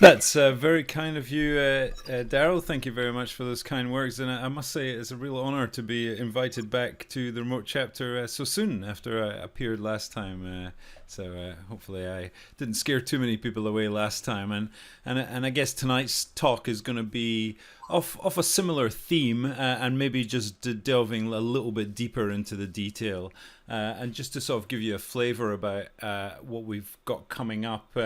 That's very kind of you, Daryl. Thank you very much for those kind words. And I must say, it's a real honour to be invited back to the remote chapter so soon after I appeared last time. So hopefully, I didn't scare too many people away last time. And I guess tonight's talk is going to be off a similar theme, and maybe just delving a little bit deeper into the detail. And just to sort of give you a flavour about what we've got coming up.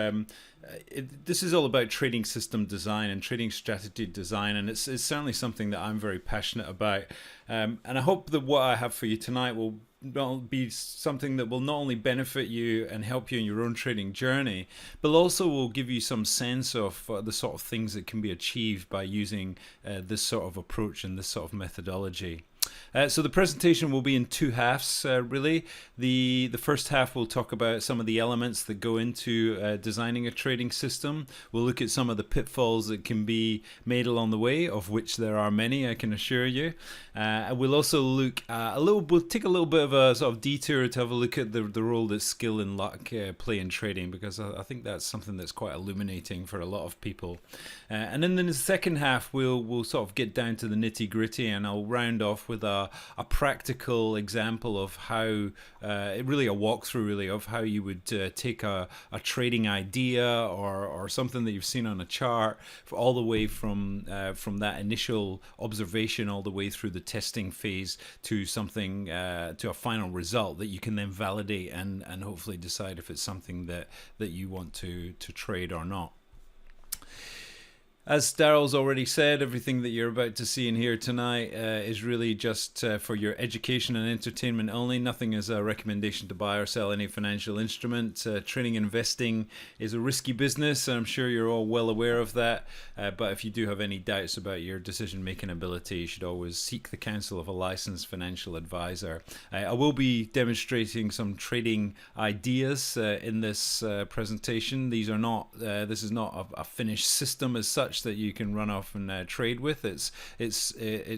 This is all about trading system design and trading strategy design, and it's certainly something that I'm very passionate about. And I hope that what I have for you tonight will not be something that will not only benefit you and help you in your own trading journey, but also will give you some sense of the sort of things that can be achieved by using this sort of approach and this sort of methodology. So the presentation will be in two halves, really. The first half will talk about some of the elements that go into designing a trading system. We'll look at some of the pitfalls that can be made along the way, of which there are many, I can assure you. And we'll also look we'll take a little bit of a sort of detour to have a look at the role that skill and luck play in trading, because I think that's something that's quite illuminating for a lot of people. And then in the second half, we'll sort of get down to the nitty gritty, and I'll round off with a practical example of how, really a walkthrough really of how you would take a trading idea or something that you've seen on a chart all the way from that initial observation all the way through the testing phase to something, to a final result that you can then validate and hopefully decide if it's something that you want to trade or not. As Daryl's already said, everything that you're about to see and hear tonight is really just for your education and entertainment only. Nothing is a recommendation to buy or sell any financial instrument. Trading and investing is a risky business, and I'm sure you're all well aware of that. But if you do have any doubts about your decision-making ability, you should always seek the counsel of a licensed financial advisor. I will be demonstrating some trading ideas in this presentation. These are not. This is not a finished system as such that you can run off and trade with. It's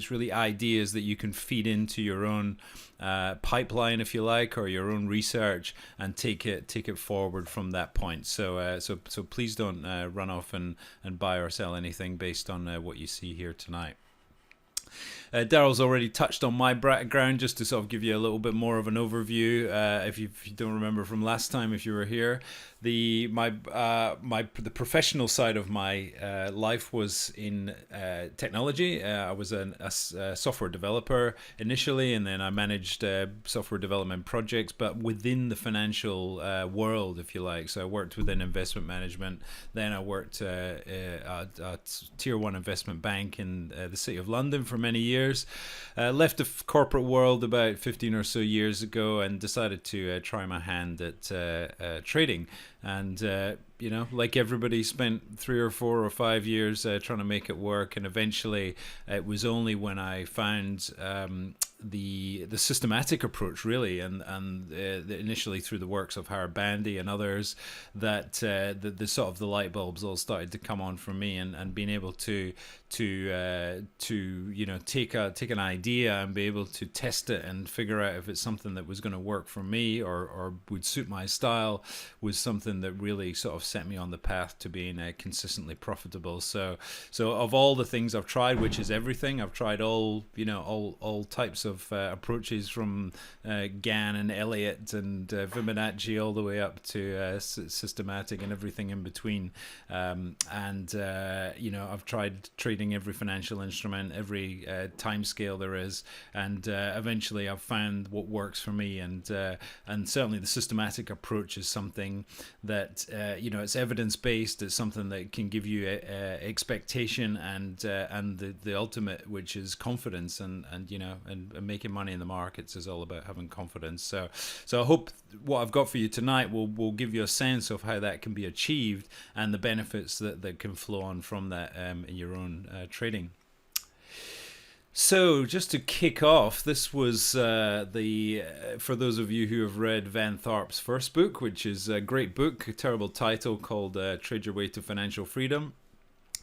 really ideas that you can feed into your own pipeline, if you like, or your own research, and take it forward from that point. So please don't run off and buy or sell anything based on what you see here tonight. Daryl's already touched on my background, just to sort of give you a little bit more of an overview. If you don't remember from last time, if you were here, the professional side of my life was in technology. I was a software developer initially, and then I managed software development projects, but within the financial world, if you like. So I worked within investment management. Then I worked at a tier one investment bank in the city of London for many years. Left the corporate world about 15 or so years ago and decided to try my hand at trading. And like everybody, spent 3 or 4 or 5 years trying to make it work. And eventually, it was only when I found the systematic approach, really, and initially through the works of Howard Bandy and others, that the sort of the light bulbs all started to come on for me, and being able to take an idea and be able to test it and figure out if it's something that was going to work for me or would suit my style was something that really sort of set me on the path to being consistently profitable. So of all the things I've tried, which is everything, I've tried all types of approaches, from Gann and Elliott and Fibonacci all the way up to systematic and everything in between. I've tried trading every financial instrument, every time scale there is, and eventually I've found what works for me. And certainly the systematic approach is something that it's evidence based. It's something that can give you expectation and the ultimate, which is confidence, and making money in the markets is all about having confidence. So I hope what I've got for you tonight will give you a sense of how that can be achieved and the benefits that can flow on from that in your own trading. So just to kick off, this was for those of you who have read Van Tharp's first book, which is a great book, a terrible title, called Trade Your Way to Financial Freedom.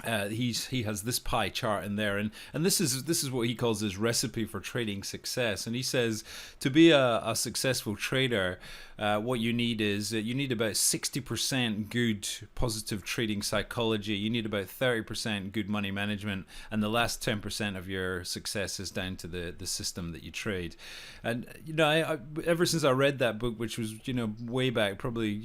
He has this pie chart in there, and this is what he calls his recipe for trading success. And he says to be a successful trader, what you need is you need about 60% good positive trading psychology. You need about 30% good money management, and the last 10% of your success is down to the system that you trade. And I ever since I read that book, which was way back, probably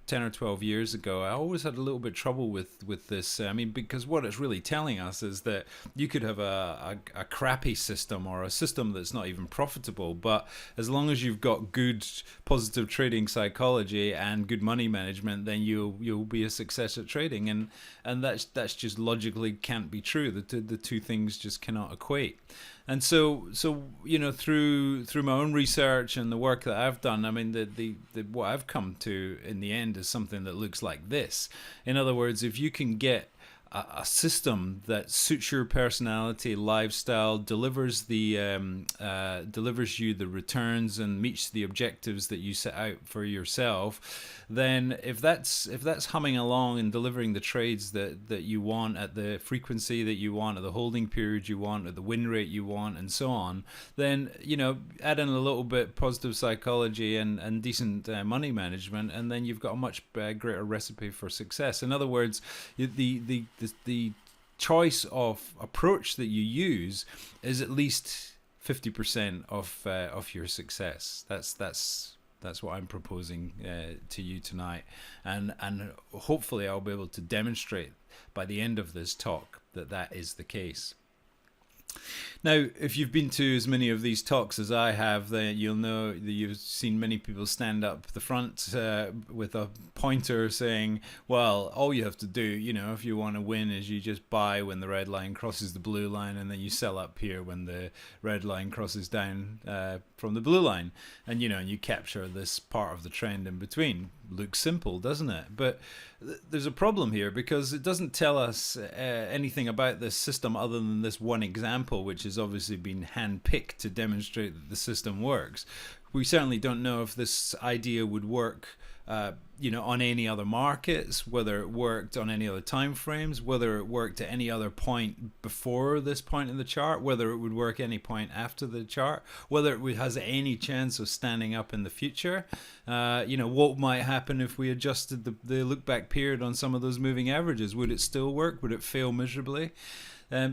10 or 12 years ago, I always had a little bit trouble with this. I mean, because what it's really telling us is that you could have a crappy system or a system that's not even profitable, but as long as you've got good positive trading psychology and good money management, then you'll be a success at trading, and that's just logically can't be true. The two things just cannot equate. And so through my own research and the work that I've done, I mean, the what I've come to in the end is something that looks like this. In other words, if you can get a system that suits your personality, lifestyle, delivers you the returns and meets the objectives that you set out for yourself, then if that's humming along and delivering the trades that you want at the frequency that you want, at the holding period you want, at the win rate you want, and so on, then add in a little bit positive psychology and decent money management, and then you've got a much greater recipe for success. In other words, the choice of approach that you use is at least 50% of your success. That's what I'm proposing to you tonight, and hopefully I'll be able to demonstrate by the end of this talk that is the case. Now, if you've been to as many of these talks as I have, then you'll know that you've seen many people stand up the front with a pointer saying, well, all you have to do, if you want to win, is you just buy when the red line crosses the blue line, and then you sell up here when the red line crosses down from the blue line. And, and you capture this part of the trend in between. Looks simple, doesn't it? But there's a problem here, because it doesn't tell us anything about this system other than this one example, which has obviously been hand-picked to demonstrate that the system works. We certainly don't know if this idea would work on any other markets, whether it worked on any other time frames, whether it worked at any other point before this point in the chart, whether it would work any point after the chart, whether it has any chance of standing up in the future. What might happen if we adjusted the look back period on some of those moving averages? Would it still work? Would it fail miserably?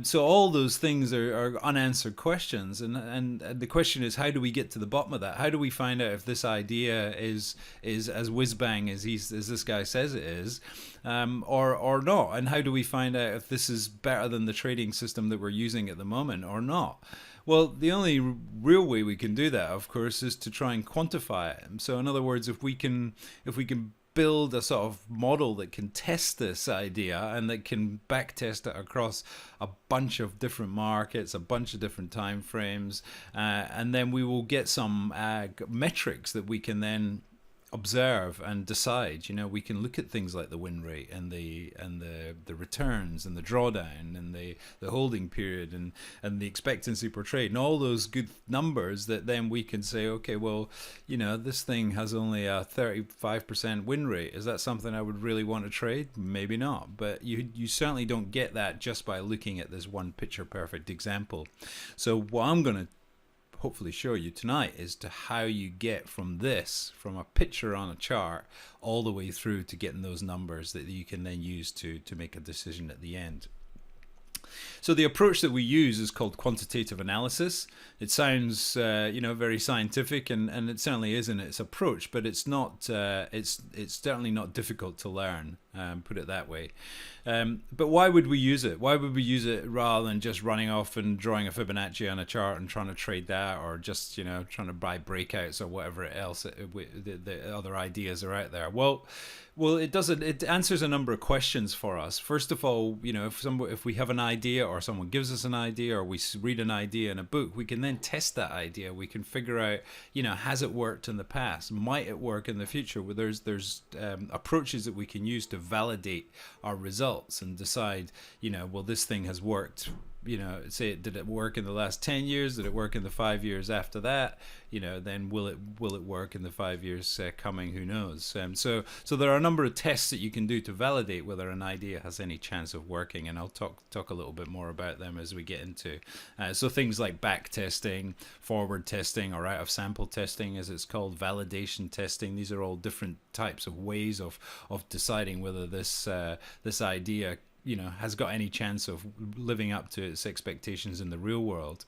So all those things are unanswered questions, and the question is, how do we get to the bottom of that? How do we find out if this idea is as whiz-bang as this guy says it is, or not? And how do we find out if this is better than the trading system that we're using at the moment or not? Well, the only real way we can do that, of course, is to try and quantify it. So in other words, if we can build a sort of model that can test this idea and that can back test it across a bunch of different markets, a bunch of different time frames, and then we will get some metrics that we can then observe and decide. We can look at things like the win rate and the returns and the drawdown and the holding period and the expectancy per trade and all those good numbers that then we can say, okay, well, this thing has only a 35% win rate. Is that something I would really want to trade? Maybe not, but you certainly don't get that just by looking at this one picture perfect example. So what I'm going to hopefully show you tonight is to how you get from a picture on a chart all the way through to getting those numbers that you can then use to make a decision at the end. So the approach that we use is called quantitative analysis. It sounds, very scientific, and it certainly is in its approach, but it's not. It's certainly not difficult to learn. Put it that way. But why would we use it? Why would we use it rather than just running off and drawing a Fibonacci on a chart and trying to trade that, or just trying to buy breakouts or whatever else the other ideas are out there? Well, it doesn't. It answers a number of questions for us. First of all, if we have an idea, or someone gives us an idea, or we read an idea in a book, we can then test that idea. We can figure out, has it worked in the past? Might it work in the future? Well, there's approaches that we can use to validate our results and decide, well, this thing has worked, say, did it work in the last 10 years? Did it work in the 5 years after that? Then will it work in the 5 years coming? Who knows? So there are a number of tests that you can do to validate whether an idea has any chance of working, and I'll talk a little bit more about them as we get into. So things like back testing, forward testing, or out of sample testing, as it's called, validation testing. These are all different types of ways of deciding whether this idea has got any chance of living up to its expectations in the real world.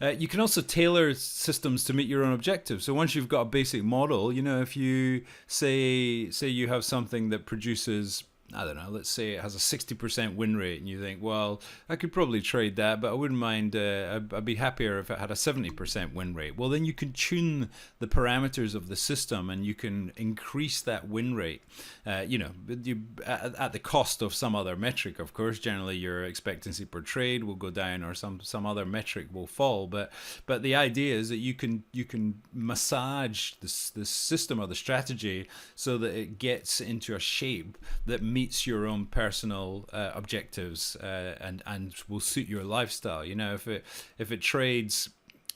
You can also tailor systems to meet your own objectives. So once you've got a basic model, if you say you have something that produces, I don't know, let's say it has a 60% win rate, and you think, well, I could probably trade that, but I wouldn't mind, I'd be happier if it had a 70% win rate. Well, then you can tune the parameters of the system, and you can increase that win rate, at the cost of some other metric, of course. Generally, your expectancy per trade will go down, or some other metric will fall. But the idea is that you can massage the system or the strategy so that it gets into a shape that meets your own personal objectives and will suit your lifestyle. If it trades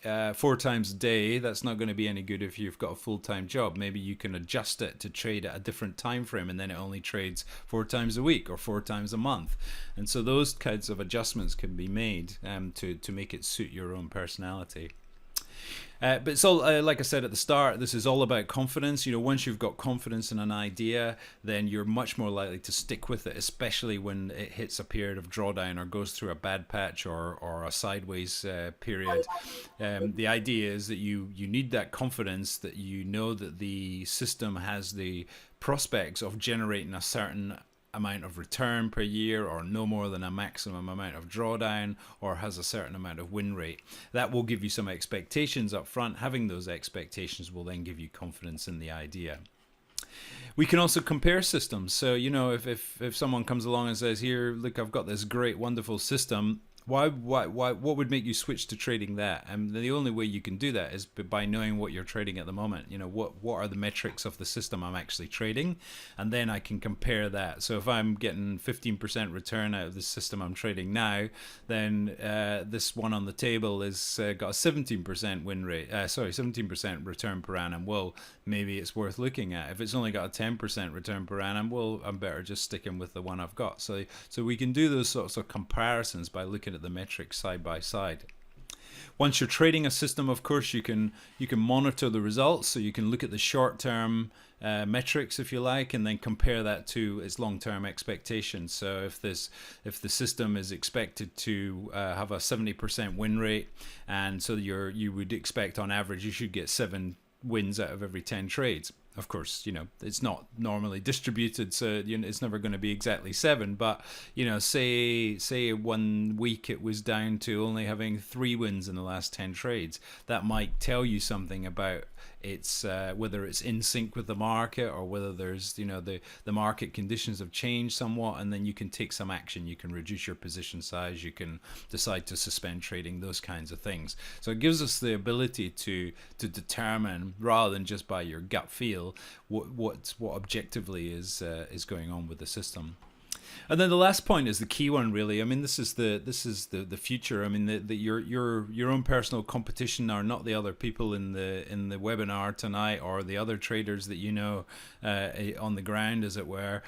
4 times a day, that's not going to be any good if you've got a full-time job. Maybe you can adjust it to trade at a different time frame, and then it only trades 4 times a week or 4 times a month. And so those kinds of adjustments can be made to make it suit your own personality. But it's all, like I said at the start, this is all about confidence. Once you've got confidence in an idea, then you're much more likely to stick with it, especially when it hits a period of drawdown or goes through a bad patch or a sideways period. The idea is that you need that confidence, that that the system has the prospects of generating a certain amount of return per year, or no more than a maximum amount of drawdown, or has a certain amount of win rate. That will give you some expectations up front. Having those expectations will then give you confidence in the idea. We can also compare systems. So if someone comes along and says, here, look, I've got this great, wonderful system, what would make you switch to trading that? And the only way you can do that is by knowing what you're trading at the moment. What are the metrics of the system I'm actually trading, and then I can compare that. So if I'm getting 15% return out of the system I'm trading now, then this one on the table is got a 17% win rate. 17% return per annum. Well, maybe it's worth looking at. If it's only got a 10% return per annum, well, I'm better just sticking with the one I've got. So we can do those sorts of comparisons by looking at the metrics side by side. Once you're trading a system, of course, you can monitor the results. So you can look at the short-term metrics, if you like, and then compare that to its long-term expectations. So if the system is expected to have a 70% win rate, and so you would expect on average you should get 7 wins out of every 10 trades. Of course, it's not normally distributed, so it's never going to be exactly 7. But say 1 week it was down to only having 3 wins in the last 10 trades. That might tell you something about its whether it's in sync with the market, or whether there's the market conditions have changed somewhat, and then you can take some action. You can reduce your position size. You can decide to suspend trading. Those kinds of things. So it gives us the ability to determine, rather than just by your gut feel, what objectively is going on with the system. And then the last point is the key one, really. I mean, this is the future. I mean, your own personal competition are not the other people in the webinar tonight, or the other traders that on the ground, as it were.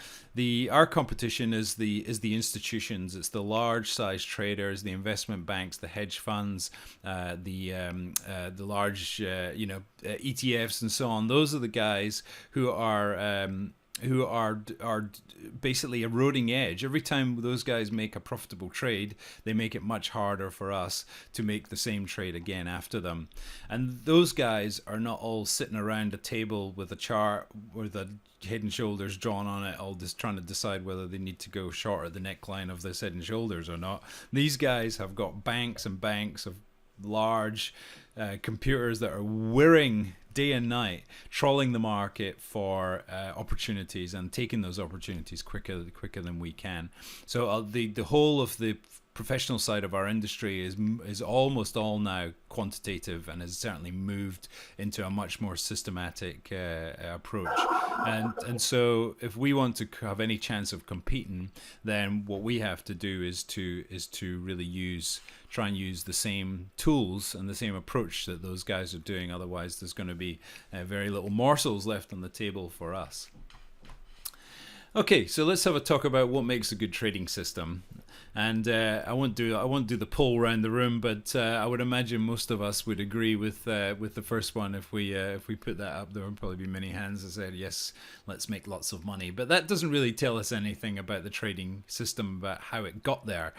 Our competition is the institutions. It's the large size traders, the investment banks, the hedge funds, the large ETFs and so on. Those are the guys who are basically eroding edge. Every time those guys make a profitable trade, they make it much harder for us to make the same trade again after them. And those guys are not all sitting around a table with a chart with a head and shoulders drawn on it, all just trying to decide whether they need to go short at the neckline of this head and shoulders or not. These guys have got banks and banks of large computers that are whirring day and night, trawling the market for opportunities and taking those opportunities quicker than we can. So the whole of the professional side of our industry is almost all now quantitative, and has certainly moved into a much more systematic approach. And so if we want to have any chance of competing, then what we have to do is to really try and use the same tools and the same approach that those guys are doing. Otherwise, there's going to be very little morsels left on the table for us. Okay, so let's have a talk about what makes a good trading system. And I won't do the poll around the room, but I would imagine most of us would agree with the first one. If we put that up, there would probably be many hands that said yes, let's make lots of money. But that doesn't really tell us anything about the trading system, about how it got there.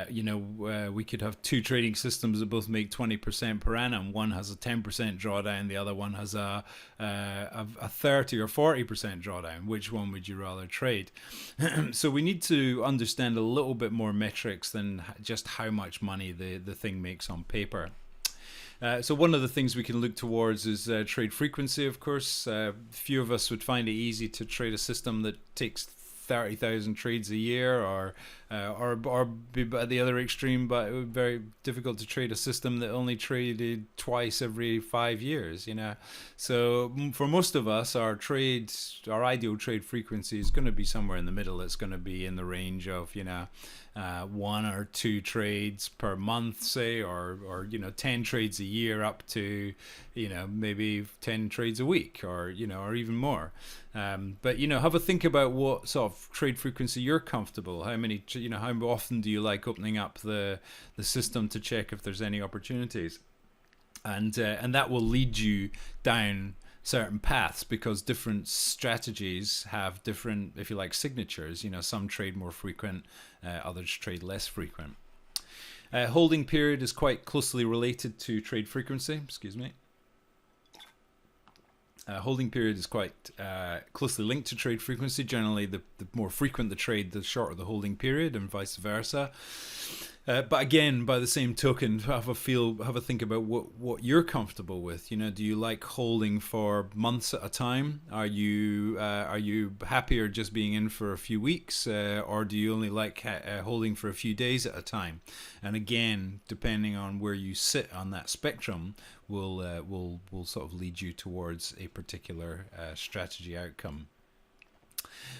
We could have two trading systems that both make 20% per annum. One has a 10% drawdown, the other one has a 30 or 40% drawdown. Which one would you rather trade? So we need to understand a little bit more metrics than just how much money the thing makes on paper. So one of the things we can look towards is trade frequency, of course. Few of us would find it easy to trade a system that takes 30,000 trades a year, or be at the other extreme, but it would be very difficult to trade a system that only traded twice every 5 years. So for most of us, our ideal trade frequency is going to be somewhere in the middle. It's going to be in the range of 1 or 2 trades per month, say, or 10 trades a year, up to maybe 10 trades a week, or even more. But have a think about what sort of trade frequency you're comfortable. How many, how often do you like opening up the system to check if there's any opportunities, and that will lead you down certain paths, because different strategies have different, if you like, signatures. Some trade more frequent, others trade less frequent. Holding period is quite closely related to trade frequency. Excuse me. Holding period is quite closely linked to trade frequency. Generally, the more frequent the trade, the shorter the holding period, and vice versa. But again, by the same token, have a think about what you're comfortable with. Do you like holding for months at a time? Are you happier just being in for a few weeks, or do you only like holding for a few days at a time? And again, depending on where you sit on that spectrum, will sort of lead you towards a particular strategy outcome.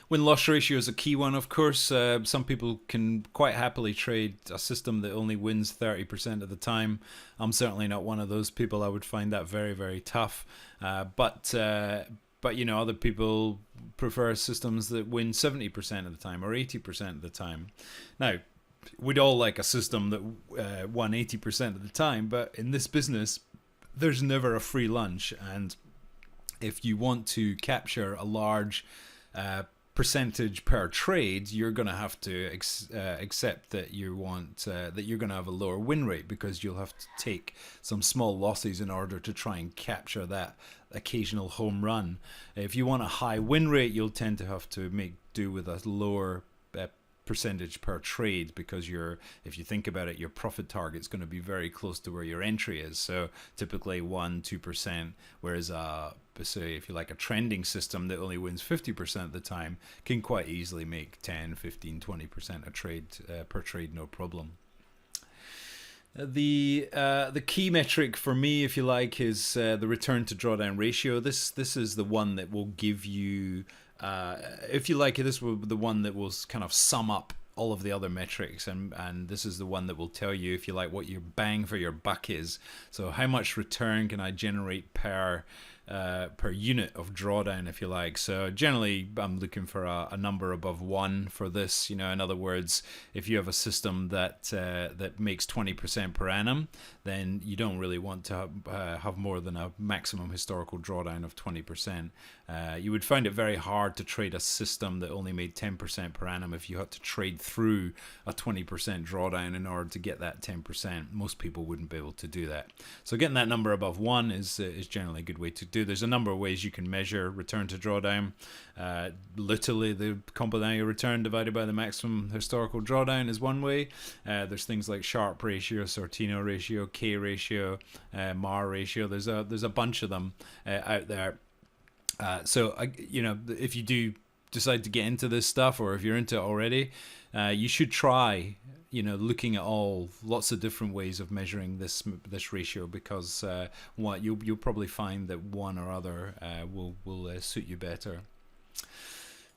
Win-loss ratio is a key one, of course. Some people can quite happily trade a system that only wins 30% of the time. I'm certainly not one of those people. I would find that very, very tough. But other people prefer systems that win 70% of the time, or 80% of the time. Now, we'd all like a system that won 80% of the time, but in this business, there's never a free lunch. And if you want to capture a large percentage per trade, you're going to have to accept that you're going to have a lower win rate, because you'll have to take some small losses in order to try and capture that occasional home run. If you want a high win rate, you'll tend to have to make do with a lower percentage per trade, because if you think about it, your profit target is going to be very close to where your entry is. So typically 1-2%, whereas say if you like a trending system that only wins 50% of the time, can quite easily make 10, 15, 20% a trade per trade, no problem. The key metric for me, if you like, is the return to drawdown ratio. This is the one that will give you, if you like, this will be the one that will kind of sum up all of the other metrics, and this is the one that will tell you, if you like, what your bang for your buck is. So how much return can I generate per unit of drawdown, if you like. So generally, I'm looking for a number above 1 for this. In other words, if you have a system that makes 20% per annum, then you don't really want to have more than a maximum historical drawdown of 20%. You would find it very hard to trade a system that only made 10% per annum if you had to trade through a 20% drawdown in order to get that 10%. Most people wouldn't be able to do that. So getting that number above 1 is generally a good way to do do. There's a number of ways you can measure return to drawdown. Literally, the compound annual return divided by the maximum historical drawdown is one way. There's things like Sharpe ratio, Sortino ratio, K ratio, MAR ratio. There's a bunch of them out there. So if you do decide to get into this stuff, or if you're into it already, you should try looking at lots of different ways of measuring this ratio, because you'll probably find that one or other will suit you better.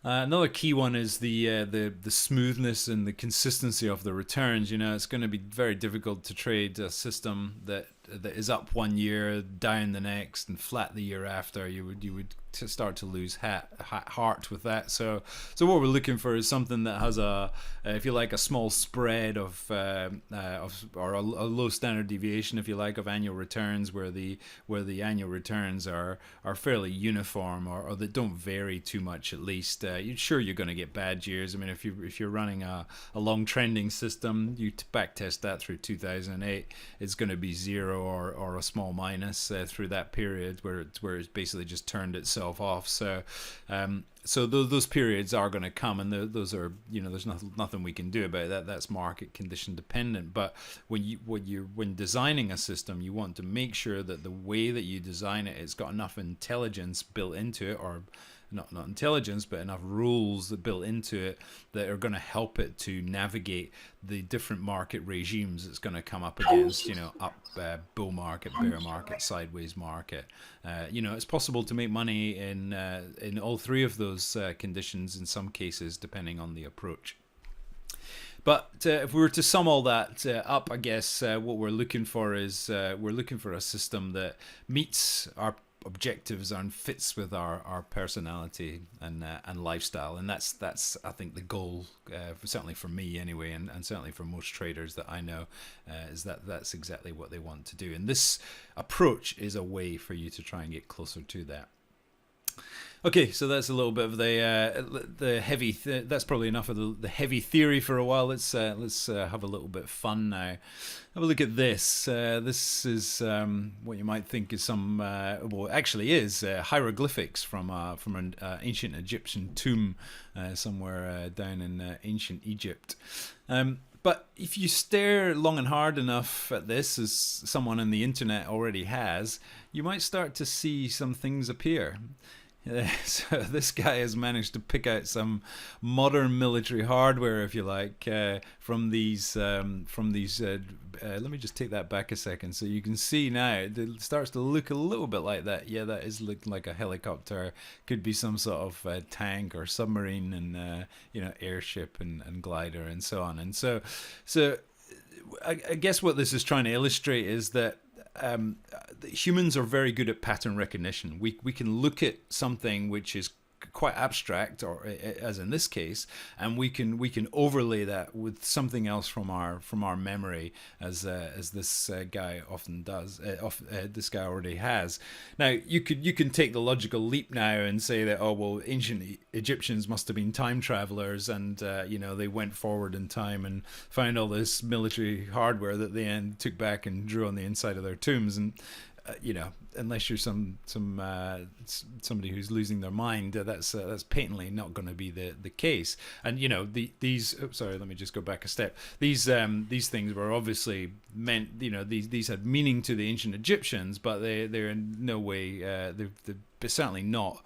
Another key one is the smoothness and the consistency of the returns. It's going to be very difficult to trade a system that is up 1 year, down the next, and flat the year after. You would start to lose heart with that. So what we're looking for is something that has if you like, a small spread or a low standard deviation, if you like, of annual returns, where the annual returns are fairly uniform, or that don't vary too much. At least you're going to get bad years. I mean, if you're running a long trending system, you back test that through 2008, it's going to be zero or a small minus through that period where it's basically just turned itself off. So those periods are going to come, and those are, there's nothing we can do about that. That's market condition dependent. But when designing a system, you want to make sure that the way that you design it, it's got enough intelligence built into it, or not intelligence, but enough rules that built into it that are going to help it to navigate the different market regimes it's going to come up against. Up bull market, bear market, sideways market. It's possible to make money in all three of those conditions in some cases, depending on the approach. But if we were to sum all that up, I guess what we're looking for is we're looking for a system that meets our objectives and fits with our personality and lifestyle, and that's I think the goal, certainly for me anyway, and certainly for most traders that I know, is that's exactly what they want to do, and this approach is a way for you to try and get closer to that. Okay, so that's a little bit of the heavy. That's probably enough of the heavy theory for a while. Let's have a little bit of fun now. Have a look at this. This is what you might think is some, actually is hieroglyphics from an ancient Egyptian tomb somewhere down in ancient Egypt. But if you stare long and hard enough at this, as someone on the internet already has, you might start to see some things appear. So this guy has managed to pick out some modern military hardware, if you like, from these. Let me just take that back a second, so you can see now it starts to look a little bit like that. Yeah, that is looking like a helicopter. Could be some sort of tank or submarine, and airship and glider and so on. And so I guess what this is trying to illustrate is that humans are very good at pattern recognition. We can look at something which is quite abstract, or as in this case, and we can overlay that with something else from our memory, as this guy often does. This guy already has. Now you can take the logical leap now and say that, ancient Egyptians must have been time travelers, and they went forward in time and found all this military hardware that they then took back and drew on the inside of their tombs. And unless you're somebody who's losing their mind, that's patently not going to be the case. And these sorry, let me just go back a step. These things were obviously meant, these had meaning to the ancient Egyptians, but they're in no way they're certainly not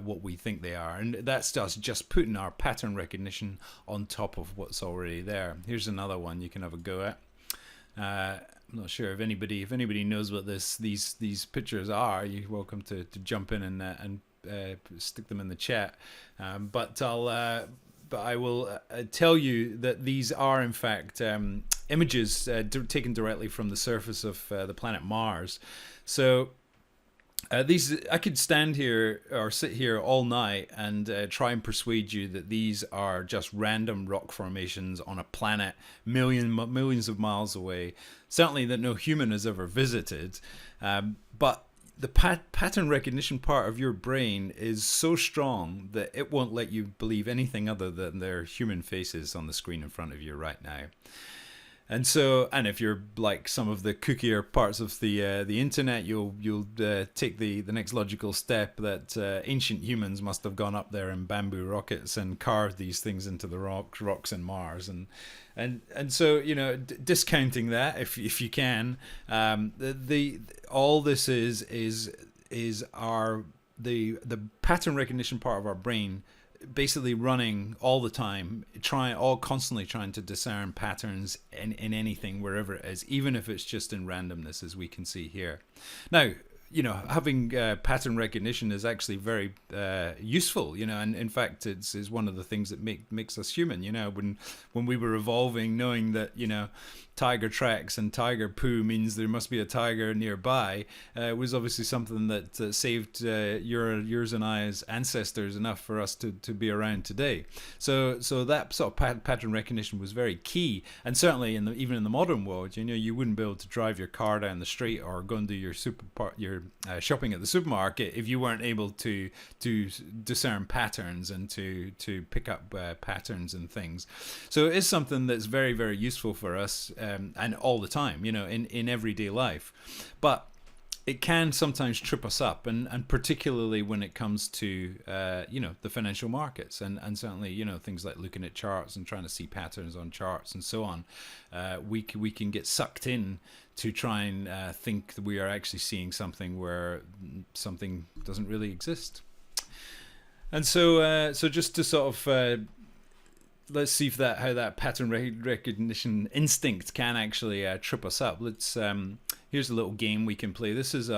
what we think they are, and that's just putting our pattern recognition on top of what's already there. Here's another one you can have a go at. I'm not sure if anybody knows what these pictures are. You're welcome to jump in and stick them in the chat. But I will tell you that these are in fact images taken directly from the surface of the planet Mars. So these, I could stand here or sit here all night and try and persuade you that these are just random rock formations on a planet millions of miles away. Certainly that no human has ever visited. But the pattern recognition part of your brain is so strong that it won't let you believe anything other than their human faces on the screen in front of you right now. And so, and if you're like some of the cookier parts of the internet, you'll take the next logical step that ancient humans must have gone up there in bamboo rockets and carved these things into the rocks in Mars, and so discounting that if you can, the all this is our the pattern recognition part of our brain basically running all the time, constantly trying to discern patterns in anything, wherever it is, even if it's just in randomness, as we can see here. Now, having pattern recognition is actually very useful, and in fact, it's one of the things that makes us human. When we were evolving, knowing that tiger tracks and tiger poo means there must be a tiger nearby, was obviously something that saved yours and I's ancestors enough for us to be around today. So that sort of pattern recognition was very key, and certainly even in the modern world, you wouldn't be able to drive your car down the street or go and do your shopping at the supermarket if you weren't able to discern patterns and to pick up patterns and things. So it is something that's very, very useful for us, and all the time, in everyday life. But it can sometimes trip us up, and particularly when it comes to the financial markets, and certainly things like looking at charts and trying to see patterns on charts and so on. We can get sucked in to try and think that we are actually seeing something where something doesn't really exist. And so just to sort of let's see how that pattern recognition instinct can actually trip us up. Here's a little game we can play. This is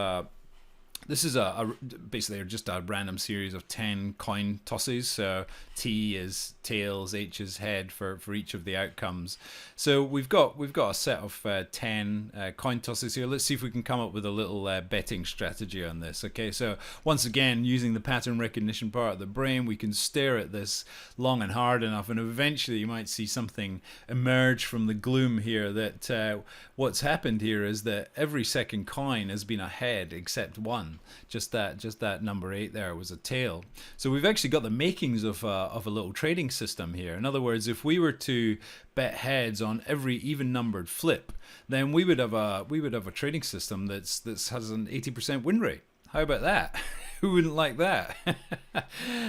basically just a random series of 10 coin tosses. So T is tails, H is head for each of the outcomes. So we've got a set of 10 coin tosses here. Let's see if we can come up with a little betting strategy on this. Okay, so once again, using the pattern recognition part of the brain, we can stare at this long and hard enough, and eventually you might see something emerge from the gloom here. That what's happened here is that every second coin has been a head except one. Just that number 8 there was a tail. So we've actually got the makings of a little trading system here. In other words, if we were to bet heads on every even numbered flip, then we would have a trading system that has an 80% win rate. How about that? Who wouldn't like that?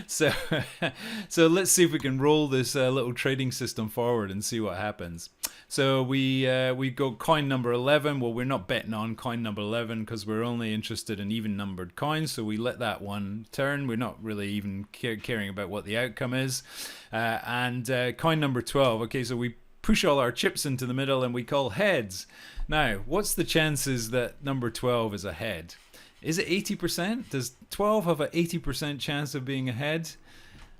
So let's see if we can roll this little trading system forward and see what happens. So we go coin number 11. Well, we're not betting on coin number 11 because we're only interested in even numbered coins. So we let that one turn. We're not really even caring about what the outcome is. And coin number 12. Okay, so we push all our chips into the middle and we call heads. Now, what's the chances that number 12 is a head? Is it 80%? Does 12 have an 80% chance of being ahead?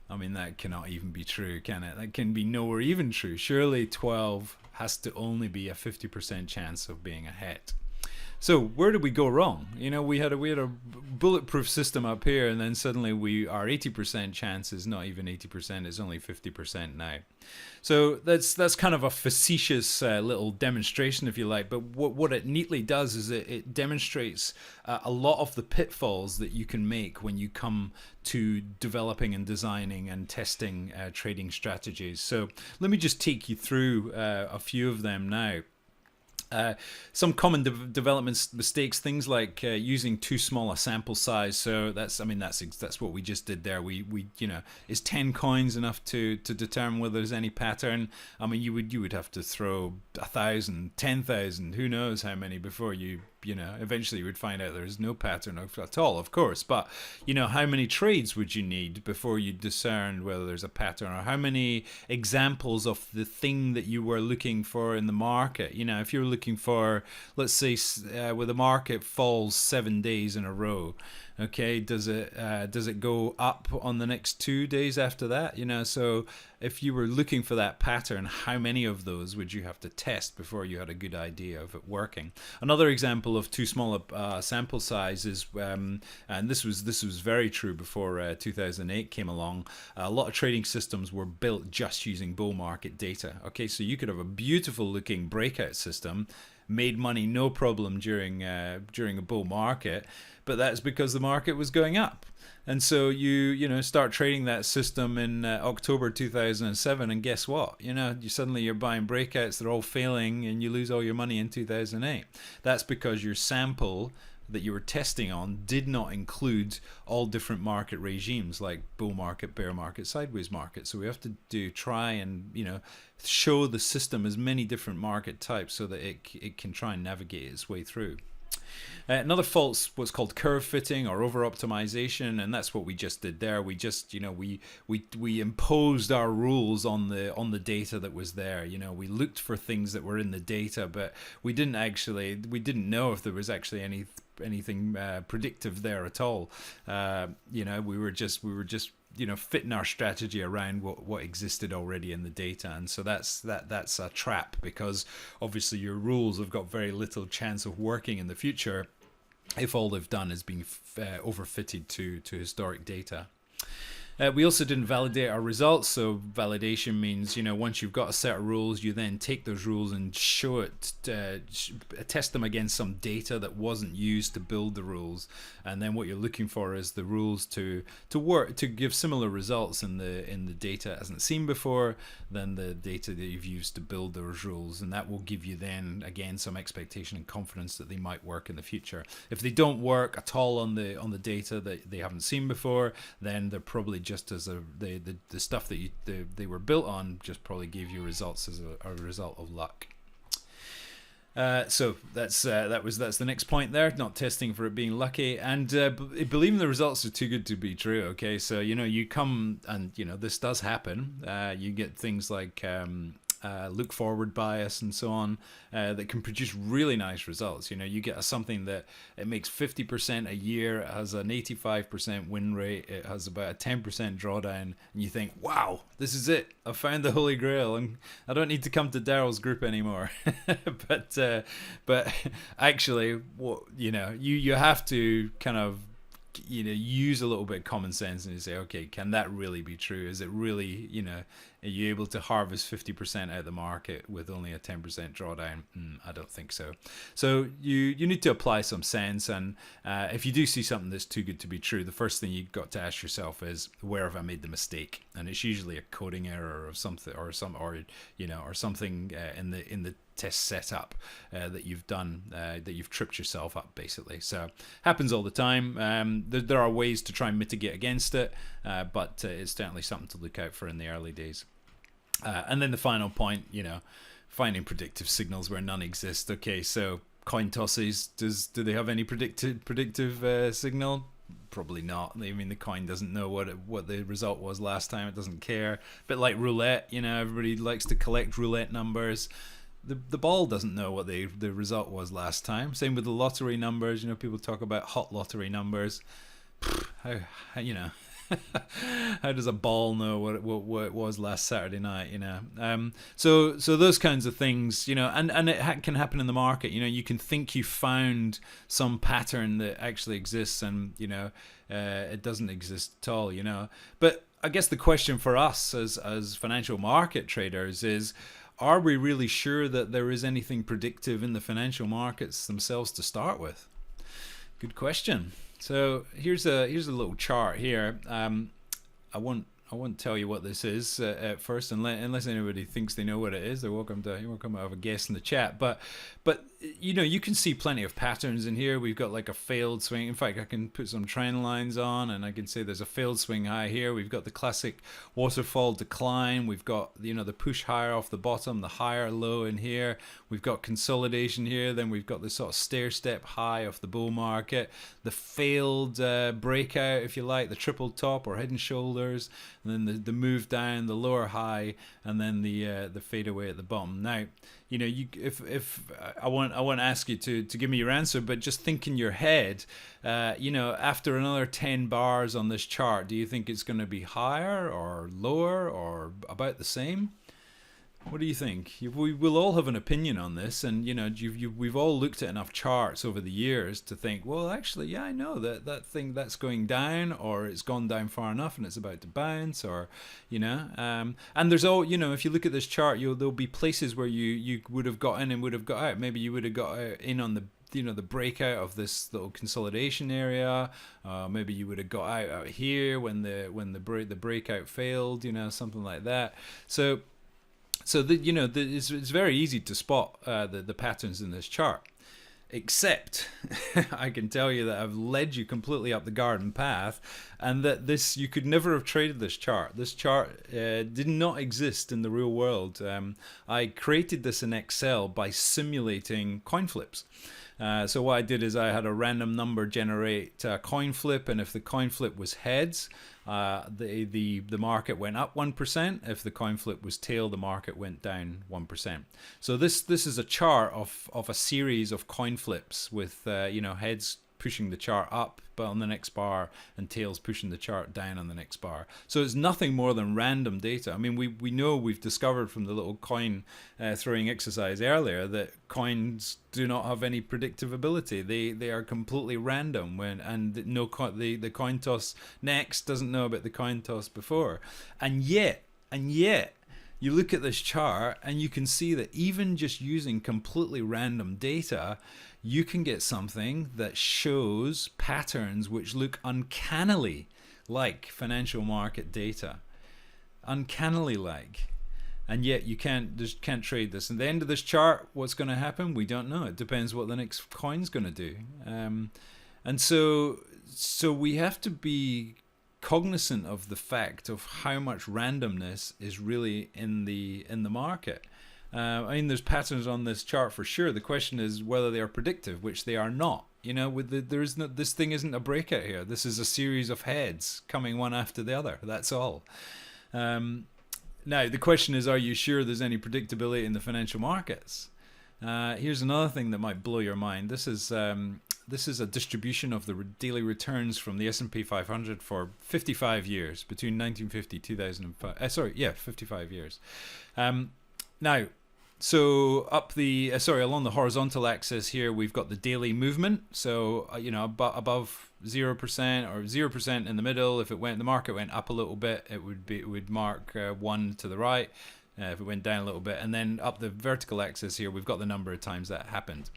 I mean, that cannot even be true, can it? That can be nowhere even true. Surely 12 has to only be a 50% chance of being ahead. So where did we go wrong? We had a bulletproof system up here, and then suddenly our 80% chance is not even 80%, it's only 50% now. So that's kind of a facetious little demonstration, if you like, but what it neatly does is it demonstrates a lot of the pitfalls that you can make when you come to developing and designing and testing trading strategies. So let me just take you through a few of them now. Some common development mistakes, things like using too small a sample size. So that's what we just did there. We is 10 coins enough to determine whether there's any pattern? I mean, you would have to throw 1,000, 10,000, who knows how many before you eventually you would find out there's no pattern at all, of course. But how many trades would you need before you discern whether there's a pattern, or how many examples of the thing that you were looking for in the market? If you're looking for, let's say, where the market falls 7 days in a row, okay, does it go up on the next 2 days after that? So if you were looking for that pattern, how many of those would you have to test before you had a good idea of it working? Another example of too small a sample size is, and this was very true before 2008 came along. A lot of trading systems were built just using bull market data. Okay, so you could have a beautiful looking breakout system, made money no problem during a bull market, but that's because the market was going up. And so you start trading that system in October 2007, and guess what? You're buying breakouts, they're all failing, and you lose all your money in 2008. That's because your sample that you were testing on did not include all different market regimes like bull market, bear market, sideways market. So we have to try and show the system as many different market types so that it can try and navigate its way through. Another fault's what's called curve fitting or over optimization, and that's what we just did there. We just we imposed our rules on the data that was there. We looked for things that were in the data, but we didn't know if there was actually anything predictive there at all. We were just fitting our strategy around what existed already in the data, and so that's a trap, because obviously your rules have got very little chance of working in the future if all they've done is being overfitted to historic data. We also didn't validate our results. So validation means, once you've got a set of rules, you then take those rules and show it, test them against some data that wasn't used to build the rules. And then what you're looking for is the rules to work, to give similar results in the data it hasn't seen before than the data that you've used to build those rules. And that will give you then, again, some expectation and confidence that they might work in the future. If they don't work at all on the data that they haven't seen before, then they're probably just as the stuff that they were built on just probably gave you results as a result of luck. So that's the next point there. Not testing for it being lucky, and believing the results are too good to be true. Okay, so you come and this does happen. You get things like look forward bias and so on that can produce really nice results. You get something that it makes 50% a year, it has an 85% win rate, it has about a 10% drawdown, and you think, wow, this is it, I found the holy grail, and I don't need to come to Daryl's group anymore. but actually, what you have to kind of use a little bit of common sense and say, okay, can that really be true? Is it really, are you able to harvest 50% out of the market with only a 10% drawdown? I don't think so. So you need to apply some sense, and if you do see something that's too good to be true, the first thing you've got to ask yourself is, where have I made the mistake? And it's usually a coding error or something, or something in the test setup that you've done, that you've tripped yourself up, basically. So happens all the time. There are ways to try and mitigate against it, but it's certainly something to look out for in the early days. And then the final point, finding predictive signals where none exist. Okay, so coin tosses, do they have any predictive signal? Probably not. I mean, the coin doesn't know what the result was last time. It doesn't care. A bit like roulette, everybody likes to collect roulette numbers. The ball doesn't know what the result was last time. Same with the lottery numbers. People talk about hot lottery numbers. How how does a ball know what it was last Saturday night? So those kinds of things, and it can happen in the market. You can think you found some pattern that actually exists, and it doesn't exist at all. But I guess the question for us as financial market traders is, are we really sure that there is anything predictive in the financial markets themselves to start with? Good question. So here's a little chart here. I won't tell you what this is at first, unless anybody thinks they know what it is. They're welcome to have a guess in the chat. But you can see plenty of patterns in here. We've got like a failed swing. In fact, I can put some trend lines on, and I can say there's a failed swing high here. We've got the classic waterfall decline. We've got the push higher off the bottom, the higher low in here. We've got consolidation here. Then we've got the sort of stair step high off the bull market, the failed breakout, if you like, the triple top or head and shoulders, and then the move down, the lower high, and then the fade away at the bottom. Now, if I won't ask you to give me your answer, but just think in your head, after another 10 bars on this chart, do you think it's going to be higher or lower or about the same? What do you think? We will all have an opinion on this, and we've all looked at enough charts over the years to think, well, actually, yeah, I know that thing that's going down, or it's gone down far enough and it's about to bounce, or and there's all if you look at this chart, there'll be places where you would have got in and would have got out. Maybe you would have got in on the the breakout of this little consolidation area. Maybe you would have got out here when the breakout failed, something like that. So it's very easy to spot the patterns in this chart. Except, I can tell you that I've led you completely up the garden path, and that you could never have traded this chart. This chart did not exist in the real world. I created this in Excel by simulating coin flips. So what I did is I had a random number generate a coin flip, and if the coin flip was heads, the market went up 1%. If the coin flip was tail, the market went down 1%. So this is a chart of a series of coin flips with heads pushing the chart up but on the next bar, and tails pushing the chart down on the next bar. So it's nothing more than random data. I mean, we've discovered from the little coin throwing exercise earlier that coins do not have any predictive ability. They are completely random the coin toss next doesn't know about the coin toss before. And yet you look at this chart and you can see that even just using completely random data, you can get something that shows patterns which look uncannily like financial market data. Uncannily like. And yet you can't trade this. At the end of this chart, what's going to happen? We don't know. It depends what the next coin's going to do. And so we have to be cognizant of the fact of how much randomness is really in the market. I mean, there's patterns on this chart for sure. The question is whether they are predictive, which they are not. This thing isn't a breakout here. This is a series of heads coming one after the other. That's all. Now, the question is, are you sure there's any predictability in the financial markets? Here's another thing that might blow your mind. This is a distribution of the daily returns from the S&P 500 for 55 years, between 1950 and 2005. 55 years. Now, so along the horizontal axis here, we've got the daily movement. So above 0% or 0% in the middle. If the market went up a little bit, it would mark 1 to the right. If it went down a little bit, and then up the vertical axis here, we've got the number of times that happened.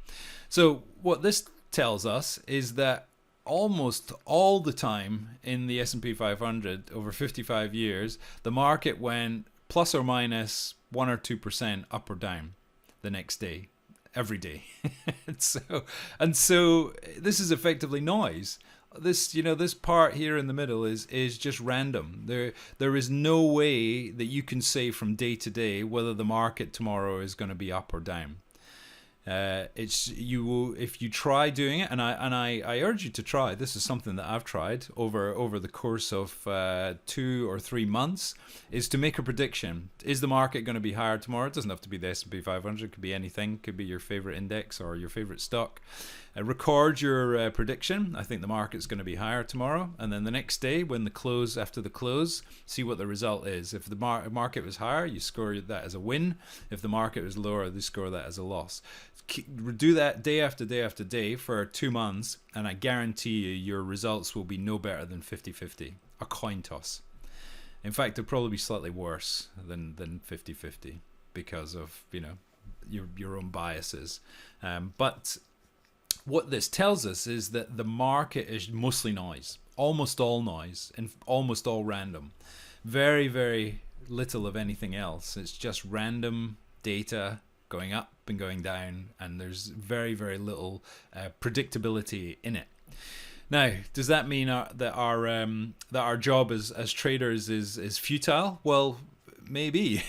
So what this tells us is that almost all the time in the S&P 500 over 55 years, the market went plus or minus 1 or 2% up or down the next day, every day. and so this is effectively noise. This part here in the middle is just random. There is no way that you can say from day to day whether the market tomorrow is going to be up or down. If you try doing it, and I urge you to try. This is something that I've tried over the course of 2 or 3 months, is to make a prediction. Is the market going to be higher tomorrow? It doesn't have to be the S&P 500. It could be anything. It could be your favorite index or your favorite stock. Record your prediction. I think the market's going to be higher tomorrow, and then the next day, after the close, see what the result is. If the market was higher, you score that as a win. If the market was lower, you score that as a loss. Do that day after day after day for 2 months, and I guarantee you your results will be no better than 50-50, a coin toss. In fact, it'll probably be slightly worse than 50-50 because of your own biases. But what this tells us is that the market is mostly noise, almost all noise, and almost all random. Very, very little of anything else. It's just random data going up and going down, and there's very, very little predictability in it. Now, does that mean that our job as traders is futile? Well, maybe.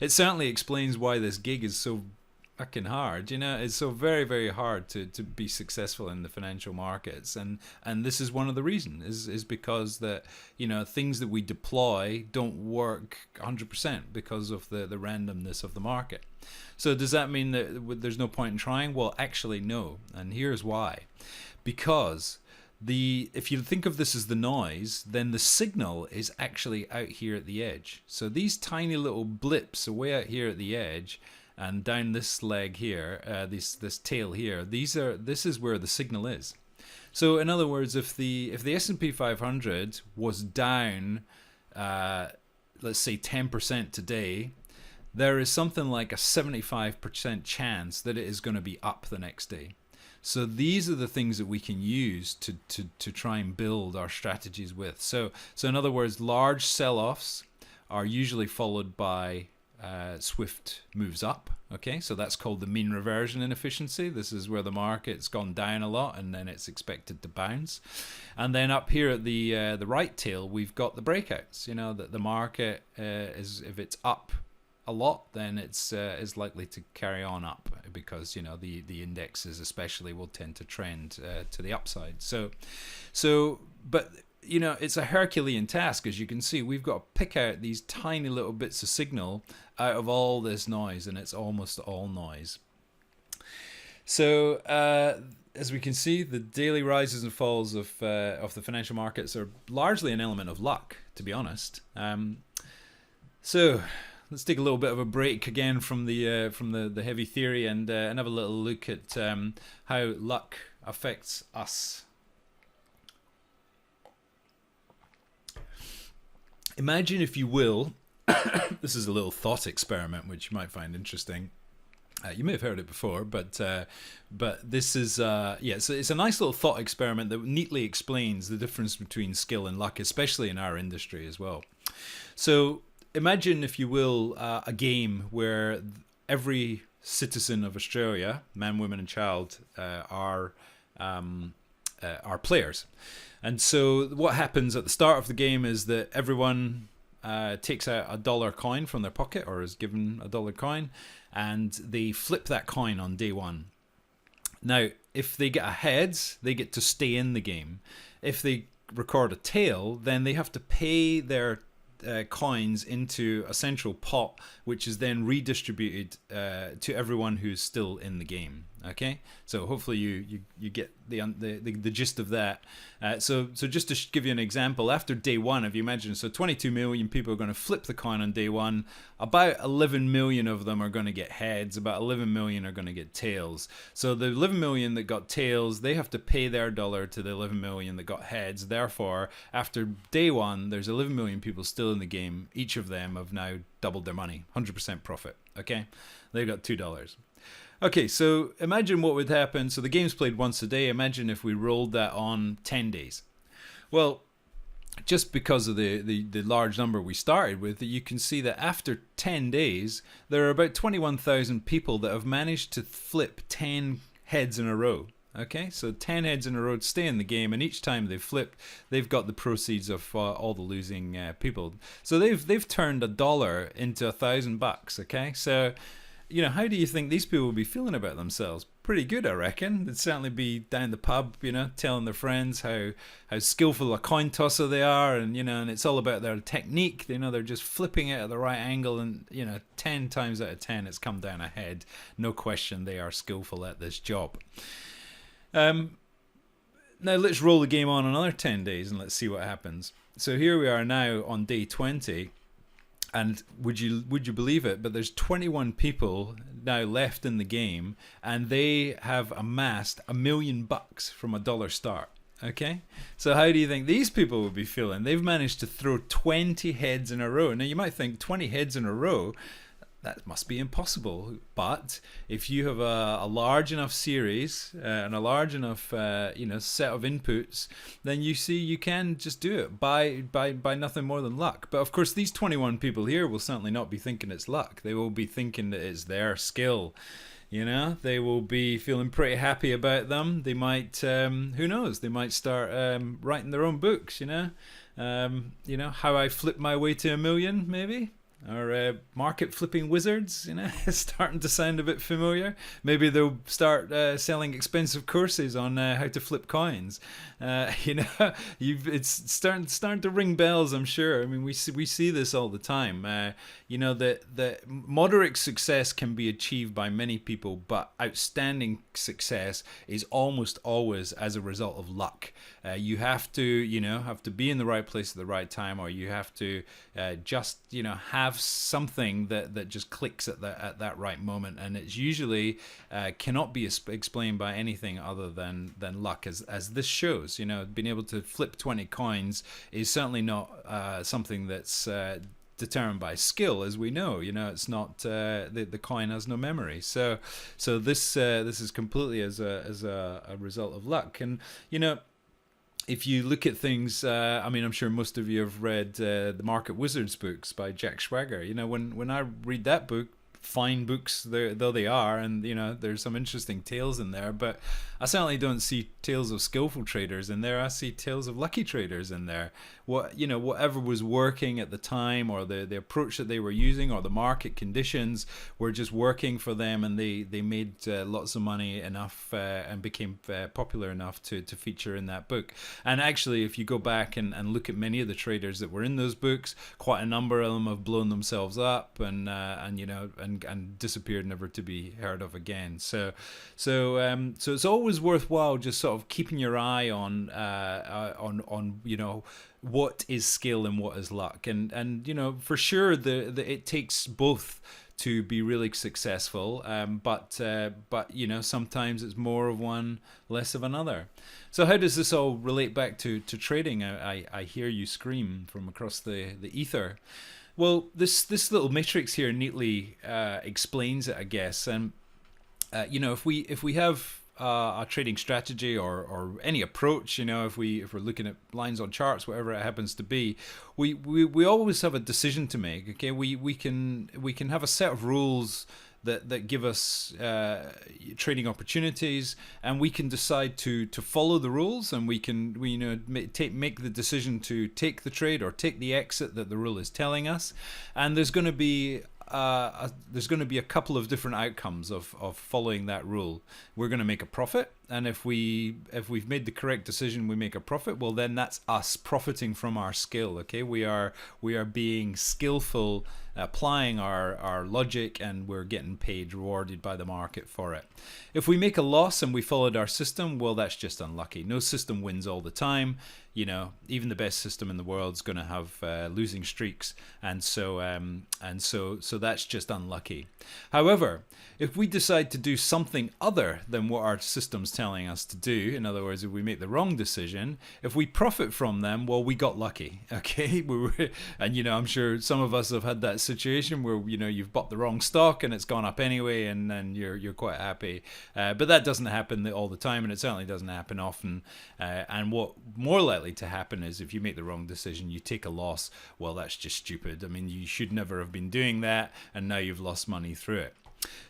It certainly explains why this gig is so fucking hard. It's so very, very hard to be successful in the financial markets, and this is one of the reasons is because that things that we deploy don't work 100% because of the randomness of the market. So does that mean that there's no point in trying? Well, actually no, and here's why. Because if you think of this as the noise, then the signal is actually out here at the edge. So these tiny little blips are way out here at the edge, and down this leg here, this tail here. This is where the signal is. So in other words, if the S&P 500 was down, let's say 10% today, there is something like a 75% chance that it is going to be up the next day. So these are the things that we can use to try and build our strategies with. So in other words, large sell-offs are usually followed by swift moves up. Okay, so that's called the mean reversion inefficiency. This is where the market's gone down a lot and then it's expected to bounce. And then up here at the right tail, we've got the breakouts. You know, that the market is, if it's up a lot, then it's is likely to carry on up, because you know the indexes especially will tend to trend to the upside. But you know, it's a Herculean task. As you can see, we've got to pick out these tiny little bits of signal out of all this noise, and it's almost all noise. So as we can see, the daily rises and falls of the financial markets are largely an element of luck, to be honest. So let's take a little bit of a break again from the heavy theory and have a little look at how luck affects us. Imagine, if you will, this is a little thought experiment which you might find interesting. You may have heard it before, but this is so it's a nice little thought experiment that neatly explains the difference between skill and luck, especially in our industry as well. So imagine, if you will, a game where every citizen of Australia, man, woman, and child, are players. And so what happens at the start of the game is that everyone takes out a dollar coin from their pocket, or is given a dollar coin, and they flip that coin on day one. Now, if they get a heads, they get to stay in the game. If they record a tail, then they have to pay their coins into a central pot, which is then redistributed to everyone who's still in the game. Okay, so hopefully you get the gist of that. So just to give you an example, after day one, if you imagine, so 22 million people are going to flip the coin on day one. About 11 million of them are going to get heads. About 11 million are going to get tails. So the 11 million that got tails, they have to pay their dollar to the 11 million that got heads. Therefore, after day one, there's 11 million people still in the game. Each of them have now doubled their money, 100% profit. Okay, they've got $2. Okay, so imagine what would happen. So the game's played once a day. Imagine if we rolled that on 10 days. Well, just because of the large number we started with, you can see that after 10 days, there are about 21,000 people that have managed to flip 10 heads in a row. Okay, so 10 heads in a row to stay in the game, and each time they've flipped, they've got the proceeds of all the losing people. So they've turned $1 into $1,000. Okay, so you know, how do you think these people will be feeling about themselves? Pretty good, I reckon. They'd certainly be down the pub, you know, telling their friends how skillful a coin tosser they are, and you know, and it's all about their technique. You know, they're just flipping it at the right angle, and you know, 10 times out of 10, it's come down a head. No question, they are skillful at this job. Now let's roll the game on another 10 days and let's see what happens. So here we are now on day 20. And would you believe it? But there's 21 people now left in the game, and they have amassed $1 million from $1 start. Okay, so how do you think these people would be feeling? They've managed to throw 20 heads in a row. Now you might think 20 heads in a row, that must be impossible. But if you have a large enough series and a large enough set of inputs, then you see you can just do it by nothing more than luck. But of course, these 21 people here will certainly not be thinking it's luck. They will be thinking that it's their skill. You know, they will be feeling pretty happy about them. They might, who knows? They might start writing their own books. You know, how I flipped my way to $1 million, maybe. Or market flipping wizards, starting to sound a bit familiar. Maybe they'll start selling expensive courses on how to flip coins. It's starting to ring bells. I'm sure. I mean, we see this all the time. That moderate success can be achieved by many people, but outstanding success is almost always as a result of luck. You have to be in the right place at the right time, or you have to just have something that just clicks at that right moment, and it's usually cannot be explained by anything other than luck, as this shows. Being able to flip 20 coins is certainly not something that's determined by skill, as we know. It's not the coin has no memory. So this is completely as a result of luck. And if you look at things, I'm sure most of you have read the Market Wizards books by Jack Schwager. When I read that book, fine books though they are, and there's some interesting tales in there, but I certainly don't see tales of skillful traders in there. I see tales of lucky traders in there. Whatever was working at the time, or the approach that they were using, or the market conditions were just working for them, and they made lots of money enough and became popular enough to feature in that book. And actually, if you go back and look at many of the traders that were in those books, quite a number of them have blown themselves up and disappeared, never to be heard of again. So it's always worthwhile just sort of keeping your eye on what is skill and what is luck, and for sure it takes both to be really successful, but sometimes it's more of one, less of another. So how does this all relate back to trading? I hear you scream from across the ether. Well, this little matrix here neatly explains it, I guess. And if we have a trading strategy or any approach, if we're looking at lines on charts, whatever it happens to be, we always have a decision to make. Okay, we can have a set of rules that give us trading opportunities, and we can decide to follow the rules, and we make the decision to take the trade or take the exit that the rule is telling us. And there's going to be a couple of different outcomes of following that rule. We're going to make a profit, and if we've made the correct decision, we make a profit. Well, then that's us profiting from our skill. Okay, we are being skillful, applying our logic, and we're getting paid, rewarded by the market for it. If we make a loss and we followed our system, well, that's just unlucky. No system wins all the time. Even the best system in the world is going to have losing streaks, and so that's just unlucky. However, if we decide to do something other than what our system's telling us to do, in other words, if we make the wrong decision, if we profit from them, well, we got lucky. Okay, and I'm sure some of us have had that situation where you've bought the wrong stock and it's gone up anyway, and then you're quite happy. But that doesn't happen all the time, and it certainly doesn't happen often. And what more likely to happen is if you make the wrong decision, you take a loss. Well, that's just stupid. I mean, you should never have been doing that, and now you've lost money through it.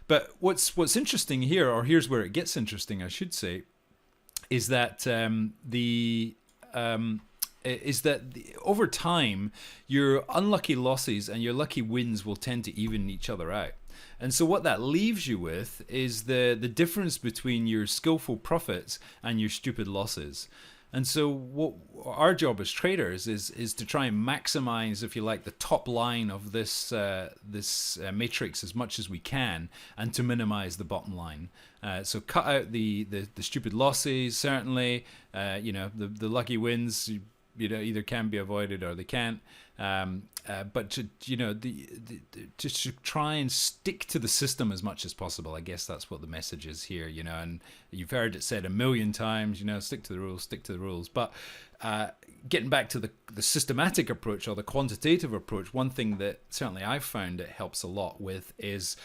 But what's interesting here, or here's where it gets interesting, I should say, is that over time, your unlucky losses and your lucky wins will tend to even each other out. And so what that leaves you with is the difference between your skillful profits and your stupid losses. And so what our job as traders is to try and maximize, if you like, the top line of this matrix as much as we can, and to minimize the bottom line. So cut out the stupid losses, certainly. The lucky wins, either can be avoided or they can't. But to try and stick to the system as much as possible. I guess that's what the message is here, and you've heard it said a million times, stick to the rules. But getting back to the systematic approach, or the quantitative approach, one thing that certainly I've found it helps a lot with is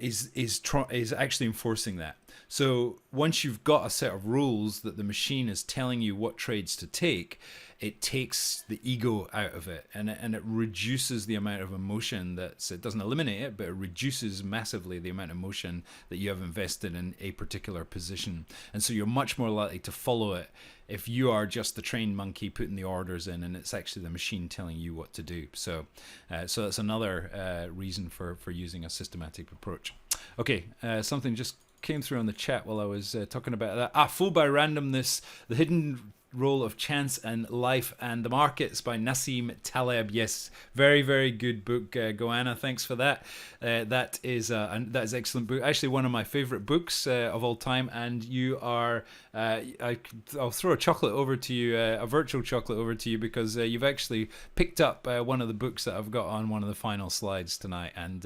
actually enforcing that. So once you've got a set of rules that the machine is telling you what trades to take, it takes the ego out of it, and it reduces the amount of emotion it doesn't eliminate it, but it reduces massively the amount of emotion that you have invested in a particular position. And so you're much more likely to follow it if you are just the trained monkey putting the orders in, and it's actually the machine telling you what to do. So that's another reason for using a systematic approach. Okay, something just came through on the chat while I was talking about that. Fool by Randomness, The Hidden Role of Chance and Life and the Markets by Nassim Taleb. Yes, very, very good book, Goanna. Thanks for that. That is an excellent book. Actually, one of my favorite books of all time. And you are, I'll throw a chocolate over to you, a virtual chocolate over to you, because you've actually picked up one of the books that I've got on one of the final slides tonight. And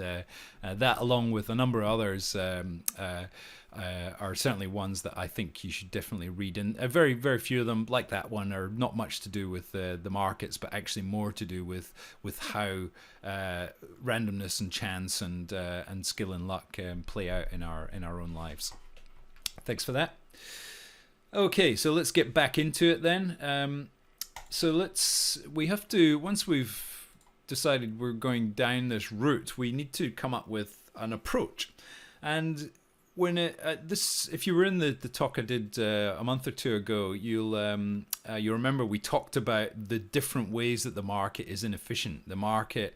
that, along with a number of others, are certainly ones that I think you should definitely read. And very, very few of them, like that one, are not much to do with the markets, but actually more to do with how randomness and chance and skill and luck play out in our own lives. Thanks for that. Okay, so let's get back into it then. We have to, once we've decided we're going down this route, we need to come up with an approach. And when if you were in the talk I did a month or two ago, you remember we talked about the different ways that the market is inefficient. The market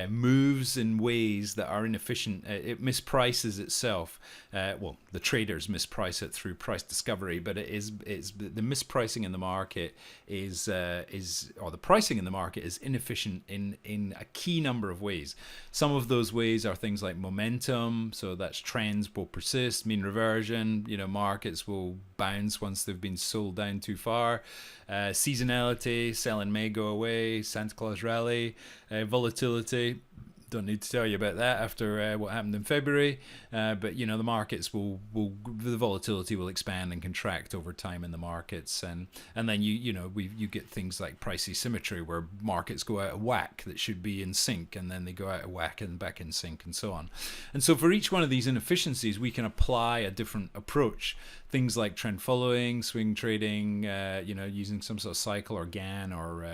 moves in ways that are inefficient. It misprices itself. Well, the traders misprice it through price discovery, but it's the mispricing in the market or the pricing in the market is inefficient in a key number of ways. Some of those ways are things like momentum, so that's trends will persist. Mean reversion, markets will bounce once they've been sold down too far. Seasonality, selling may go away. Santa Claus rally. Volatility, don't need to tell you about that after what happened in February, but the markets the volatility will expand and contract over time in the markets, and then you get things like price asymmetry, where markets go out of whack that should be in sync, and then they go out of whack and back in sync, and so on. And so for each one of these inefficiencies, we can apply a different approach. Things like trend following, swing trading, using some sort of cycle or GAN or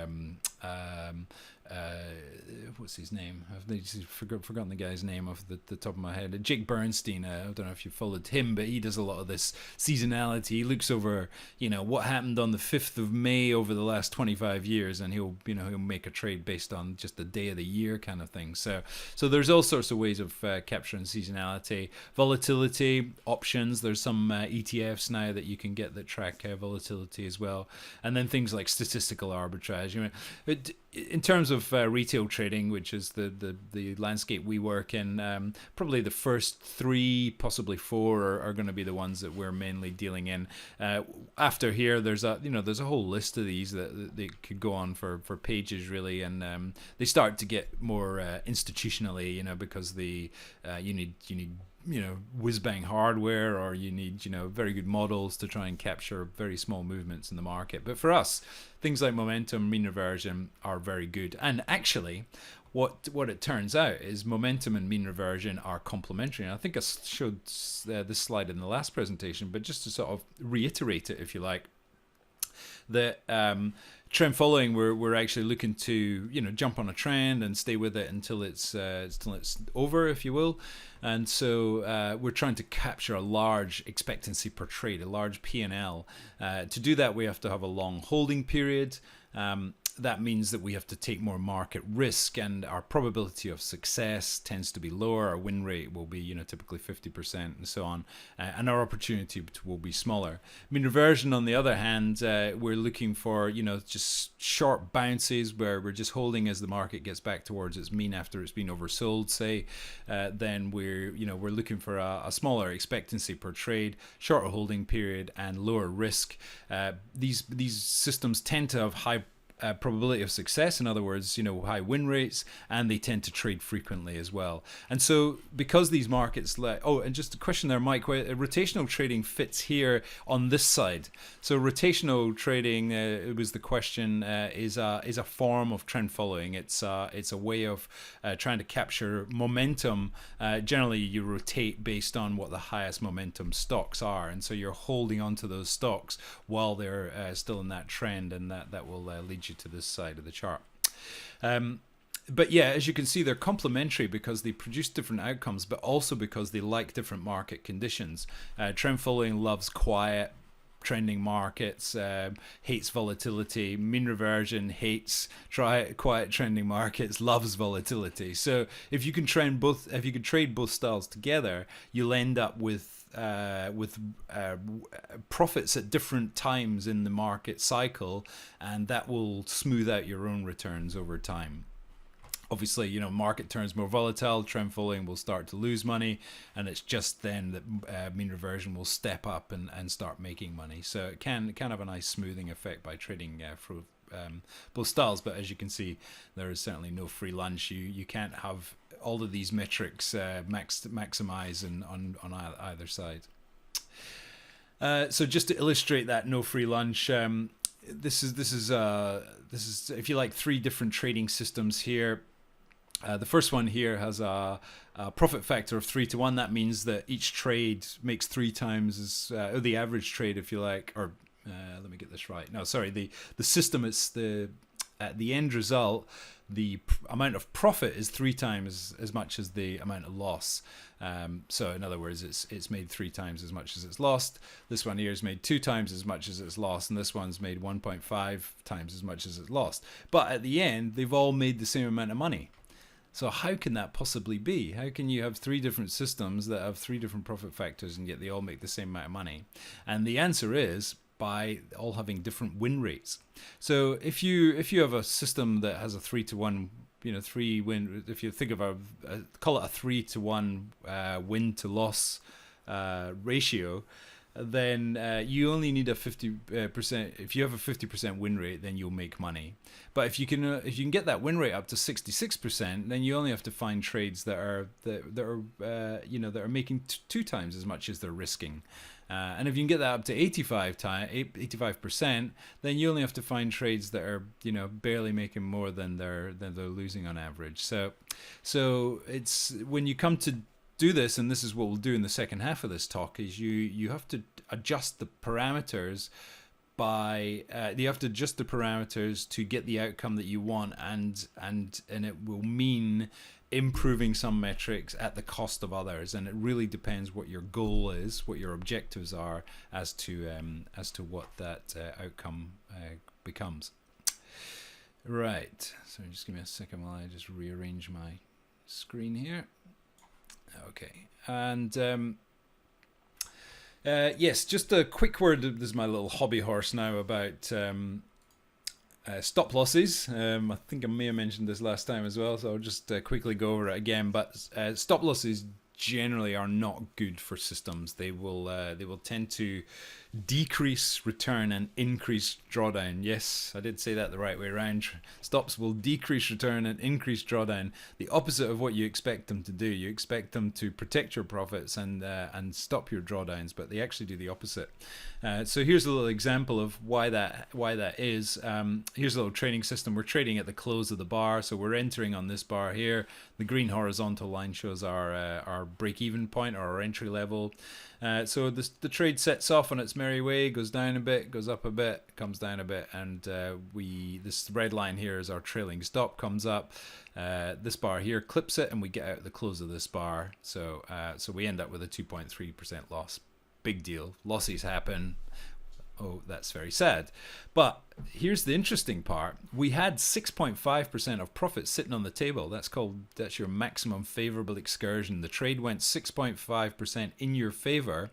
what's his name? I've forgotten the guy's name off the top of my head. Jake Bernstein. I don't know if you followed him, but he does a lot of this seasonality. He looks over, what happened on the 5th of May over the last 25 years, and he'll make a trade based on just the day of the year kind of thing. So there's all sorts of ways of capturing seasonality, volatility, options. There's some ETFs now that you can get that track volatility as well, and then things like statistical arbitrage. In terms of retail trading, which is the landscape we work in, probably the first 3, possibly 4 are going to be the ones that we're mainly dealing in. After here, there's a whole list of these that they could go on for pages really, and they start to get more institutionally, because you need whiz-bang hardware, or you need very good models to try and capture very small movements in the market. But for us, things like momentum, mean reversion are very good. And actually, what it turns out is momentum and mean reversion are complementary. And I think I showed this slide in the last presentation, but just to sort of reiterate it, if you like, that trend following, we're actually looking to jump on a trend and stay with it until it's over, if you will. And so we're trying to capture a large expectancy per trade, a large P&L. To do that, we have to have a long holding period. That means that we have to take more market risk, and our probability of success tends to be lower. Our win rate will be, typically 50% and so on, and our opportunity will be smaller. Mean reversion, on the other hand, we're looking for, just short bounces where we're just holding as the market gets back towards its mean after it's been oversold, say. Then we're looking for a smaller expectancy per trade, shorter holding period, and lower risk. These systems tend to have high probability of success, in other words, high win rates, and they tend to trade frequently as well. And so because these markets and just a question there, Mike, where rotational trading fits here on this side. So rotational trading, it was the question, is a form of trend following. It's a way of trying to capture momentum. Generally you rotate based on what the highest momentum stocks are, and so you're holding on to those stocks while they're still in that trend, and that will lead you to this side of the chart. But yeah, as you can see, they're complementary because they produce different outcomes, but also because they like different market conditions. Trend following loves quiet, trending markets, hates volatility. Mean reversion hates quiet trending markets, loves volatility. So if you can trade both styles together, you'll end up with profits at different times in the market cycle, and that will smooth out your own returns over time. Obviously, market turns more volatile, trend following will start to lose money, and it's just then that mean reversion will step up and start making money. So it can have a nice smoothing effect by trading for both styles. But as you can see, there is certainly no free lunch. You can't have all of these metrics maximize on either side. So just to illustrate that no free lunch, this is if you like 3 different trading systems here. The first one here has a profit factor of 3 to 1. That means that each trade makes 3 times as the average trade, if you like, or let me get this right. No, sorry. The system is at the end result, the amount of profit is 3 times as much as the amount of loss. So in other words, it's made 3 times as much as it's lost. This one here is made 2 times as much as it's lost, and this one's made 1.5 times as much as it's lost. But at the end, they've all made the same amount of money. So how can that possibly be? How can you have 3 different systems that have 3 different profit factors and yet they all make the same amount of money? And the answer is by all having different win rates. So if you have a system that has a 3 to 1, 3 win, if you think of call it a 3 to 1 win to loss ratio, then you only need a 50%. If you have a 50% win rate, then you'll make money. But if you can get that win rate up to 66%, then you only have to find trades that are making 2 times as much as they're risking. And if you can get that up to 85%, then you only have to find trades that are barely making more than they're losing on average. So it's when you come to do this, and this is what we'll do in the second half of this talk, is you have to adjust the parameters to get the outcome that you want, and it will mean improving some metrics at the cost of others, and it really depends what your goal is, what your objectives are, as to what that outcome becomes. Right, so just give me a second while I just rearrange my screen here. Okay, and yes, just a quick word. This is my little hobby horse now about stop losses. I think I may have mentioned this last time as well, so I'll just quickly go over it again. But stop losses generally are not good for systems. They will tend to decrease return and increase drawdown. Yes, I did say that the right way around. Stops will decrease return and increase drawdown. The opposite of what you expect them to do. You expect them to protect your profits and stop your drawdowns, but they actually do the opposite. So here's a little example of why that is. Here's a little trading system. We're trading at the close of the bar, so we're entering on this bar here. The green horizontal line shows our break-even point, or our entry level. So the trade sets off on its merry way, goes down a bit, goes up a bit, comes down a bit, and this red line here is our trailing stop, comes up. This bar here clips it, and we get out at the close of this bar. So we end up with a 2.3% loss. Big deal. Losses happen. Oh, that's very sad. But here's the interesting part. We had 6.5% of profit sitting on the table. That's your maximum favorable excursion. The trade went 6.5% in your favor.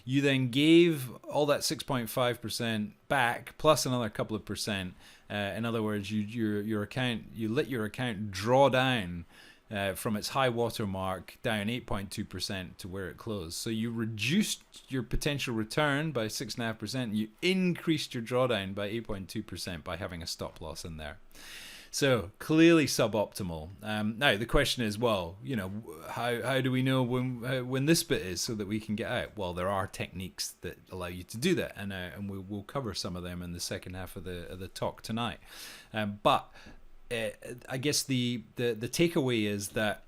You then gave all that 6.5% back plus another couple of percent. In other words, you let your account draw down from its high water mark down 8.2% to where it closed. So you reduced your potential return by 6.5%. You increased your drawdown by 8.2% by having a stop loss in there. So clearly suboptimal. Now the question is, well, how do we know when this bit is so that we can get out? Well, there are techniques that allow you to do that, and we'll cover some of them in the second half of the talk tonight. But I guess the takeaway is that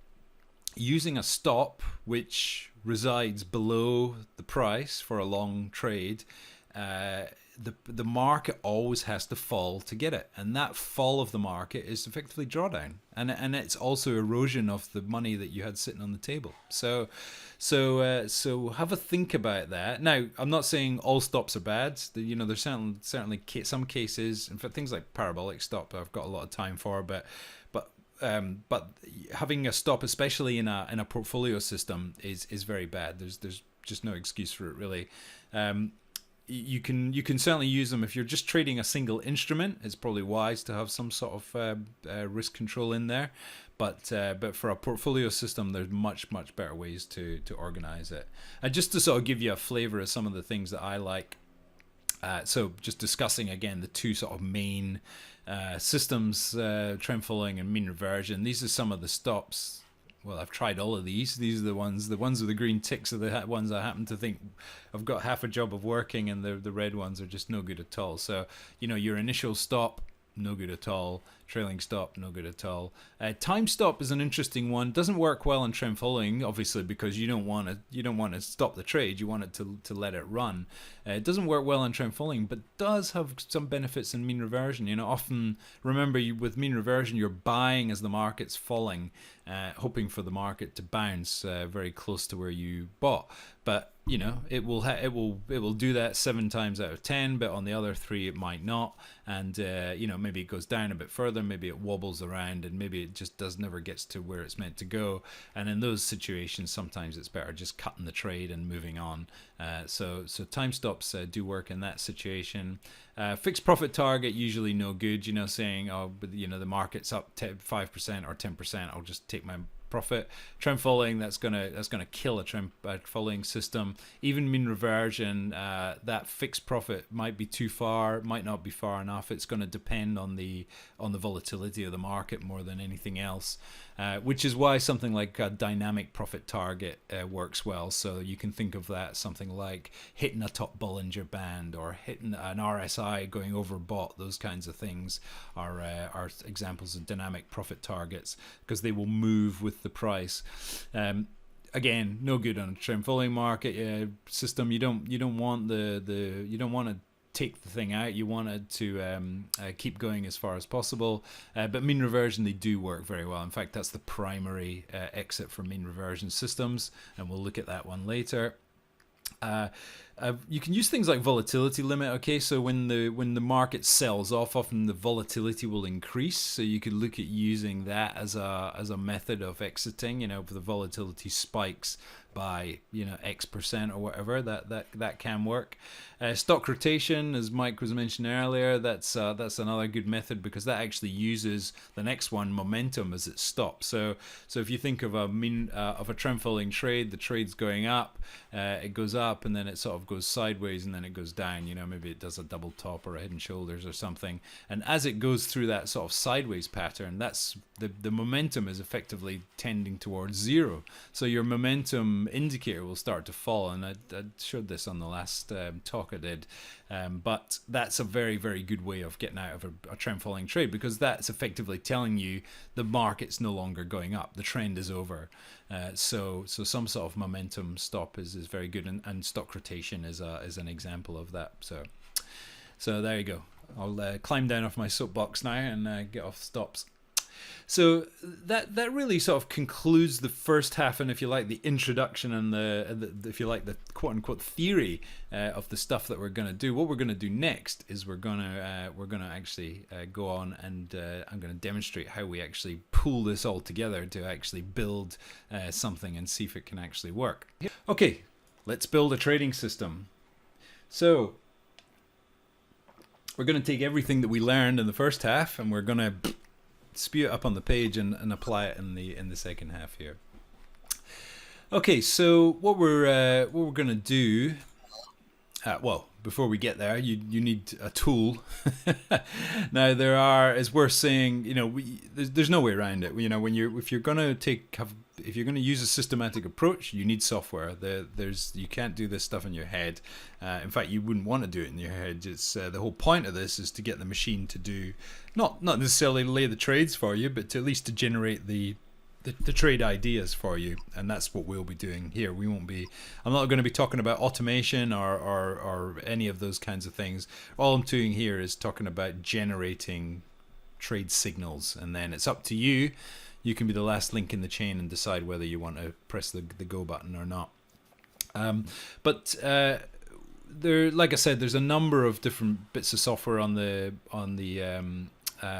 using a stop which resides below the price for a long trade the market always has to fall to get it, and that fall of the market is effectively drawdown, and it's also erosion of the money that you had sitting on the table. So have a think about that. Now, I'm not saying all stops are bad. There's certainly some cases, in fact, things like parabolic stop I've got a lot of time for, but having a stop, especially in a portfolio system, is very bad. There's just no excuse for it, really. You can certainly use them if you're just trading a single instrument. It's probably wise to have some sort of risk control in there, but for a portfolio system, there's much better ways to organize it. And just to sort of give you a flavor of some of the things that I like. So just discussing again the two sort of main systems, trend following and mean reversion. These are some of the stops. Well, I've tried all of these. These are the ones with the green ticks are the ones I happen to think I've got half a job of working, and the red ones are just no good at all. So, your initial stop, no good at all. Trailing stop, no good at all. Time stop is an interesting one. Doesn't work well in trend following, obviously, because you don't want to stop the trade. You want it to let it run. It doesn't work well in trend following, but does have some benefits in mean reversion. Often remember with mean reversion, you're buying as the market's falling, hoping for the market to bounce very close to where you bought. But it will do that 7 times out of 10, but on the other 3 it might not, and maybe it goes down a bit further, maybe it wobbles around, and maybe it just never gets to where it's meant to go. And in those situations, sometimes it's better just cutting the trade and moving on. So time stops do work in that situation. Fixed profit target, usually no good. Saying, but the market's up 5% or 10%, I'll just take my profit. Trend following, that's gonna kill a trend following system. Even mean reversion, that fixed profit might be too far, might not be far enough. It's going to depend on the volatility of the market more than anything else, which is why something like a dynamic profit target works well. So you can think of that something like hitting a top Bollinger Band or hitting an RSI going overbought. Those kinds of things are examples of dynamic profit targets, because they will move with the price. Again, no good on a trend following market system. You don't want to take the thing out. You want it to keep going as far as possible. But mean reversion, they do work very well. In fact, that's the primary exit for mean reversion systems, and we'll look at that one later. You can use things like volatility limit. Okay, so when the market sells off, often the volatility will increase. So you could look at using that as a method of exiting. If the volatility spikes by X% or whatever, that can work. Stock rotation, as Mike was mentioning earlier, that's another good method, because that actually uses the next one, momentum, as it stops. So if you think of a trend following trade, the trade's going up, it goes up, and then it sort of goes sideways, and then it goes down. Maybe it does a double top or a head and shoulders or something. And as it goes through that sort of sideways pattern, that's the momentum is effectively tending towards zero. So your momentum indicator will start to fall, and I showed this on the last talk I did, but that's a very, very good way of getting out of a trend following trade, because that's effectively telling you the market's no longer going up, the trend is over. So some sort of momentum stop is very good, and stock rotation is an example of that. So there you go. I'll climb down off my soapbox now and get off stops. So that really sort of concludes the first half, and if you like, the introduction and the if you like, the quote unquote theory of the stuff that we're going to do. What we're going to do next is we're going to actually go on, and I'm going to demonstrate how we actually pull this all together to actually build something and see if it can actually work. Okay, let's build a trading system. So we're going to take everything that we learned in the first half, and we're going to spew it up on the page and apply it in the second half here. Okay, so what we're going to do, well, before we get there, you need a tool. Now it's worth saying, there's no way around it. If you're going to use a systematic approach, you need software. You can't do this stuff in your head. In fact, you wouldn't want to do it in your head. It's the whole point of this is to get the machine to do not necessarily lay the trades for you, but to at least to generate the the trade ideas for you, and that's what we'll be doing here. I'm not going to be talking about automation or any of those kinds of things. All I'm doing here is talking about generating trade signals, and then it's up to you. You can be the last link in the chain and decide whether you want to press the go button or not. But there, like I said, there's a number of different bits of software on the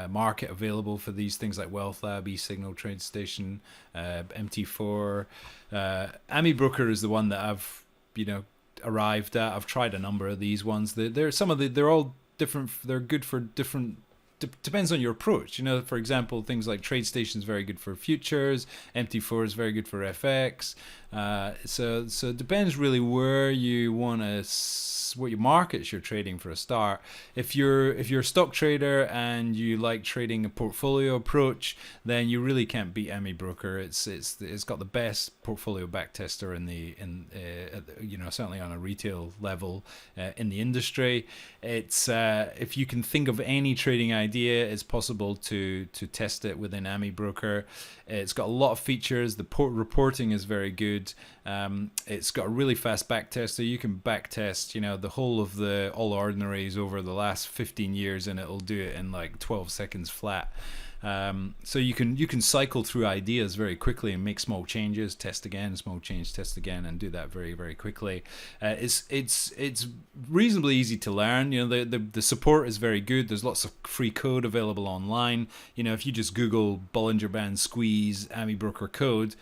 market available for these things, like Wealth Lab, eSignal, TradeStation, MT4. AmiBroker is the one that I've arrived at. I've tried a number of these ones. They're all different. They're good for different. Depends on your approach. For example, things like TradeStation is very good for futures. MT4 is very good for FX. So it depends really where you want to, what your markets you're trading for a start. If you're a stock trader and you like trading a portfolio approach, then you really can't beat AmiBroker. It's got the best portfolio backtester certainly on a retail level in the industry. It's if you can think of any trading idea, it's possible to test it within AmiBroker. It's got a lot of features. The reporting is very good. It's got a really fast backtester. You can backtest, the whole of the All Ordinaries over the last 15 years, and it'll do it in like 12 seconds flat. So you can cycle through ideas very quickly and make small changes, test again, small change, test again, and do that very, very quickly. It's reasonably easy to learn. The support is very good. There's lots of free code available online. If you just Google Bollinger Band squeeze AmiBroker code,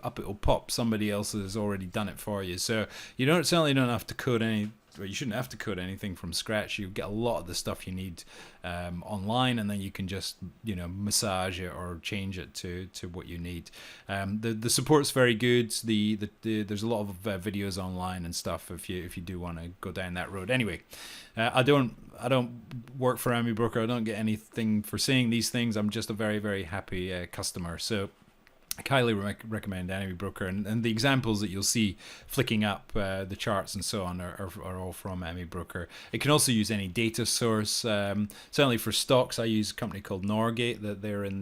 up it'll pop. Somebody else has already done it for you. So you certainly don't have to code any. Well, you shouldn't have to code anything from scratch. You get a lot of the stuff you need online, and then you can just massage it or change it to what you need. The support's very good. There's a lot of videos online and stuff if you do want to go down that road. Anyway, I don't work for AmiBroker. I don't get anything for saying these things. I'm just a very, very happy customer. So I highly recommend AmiBroker, and the examples that you'll see flicking up the charts and so on are all from AmiBroker. It can also use any data source. Certainly for stocks, I use a company called Norgate. That they're in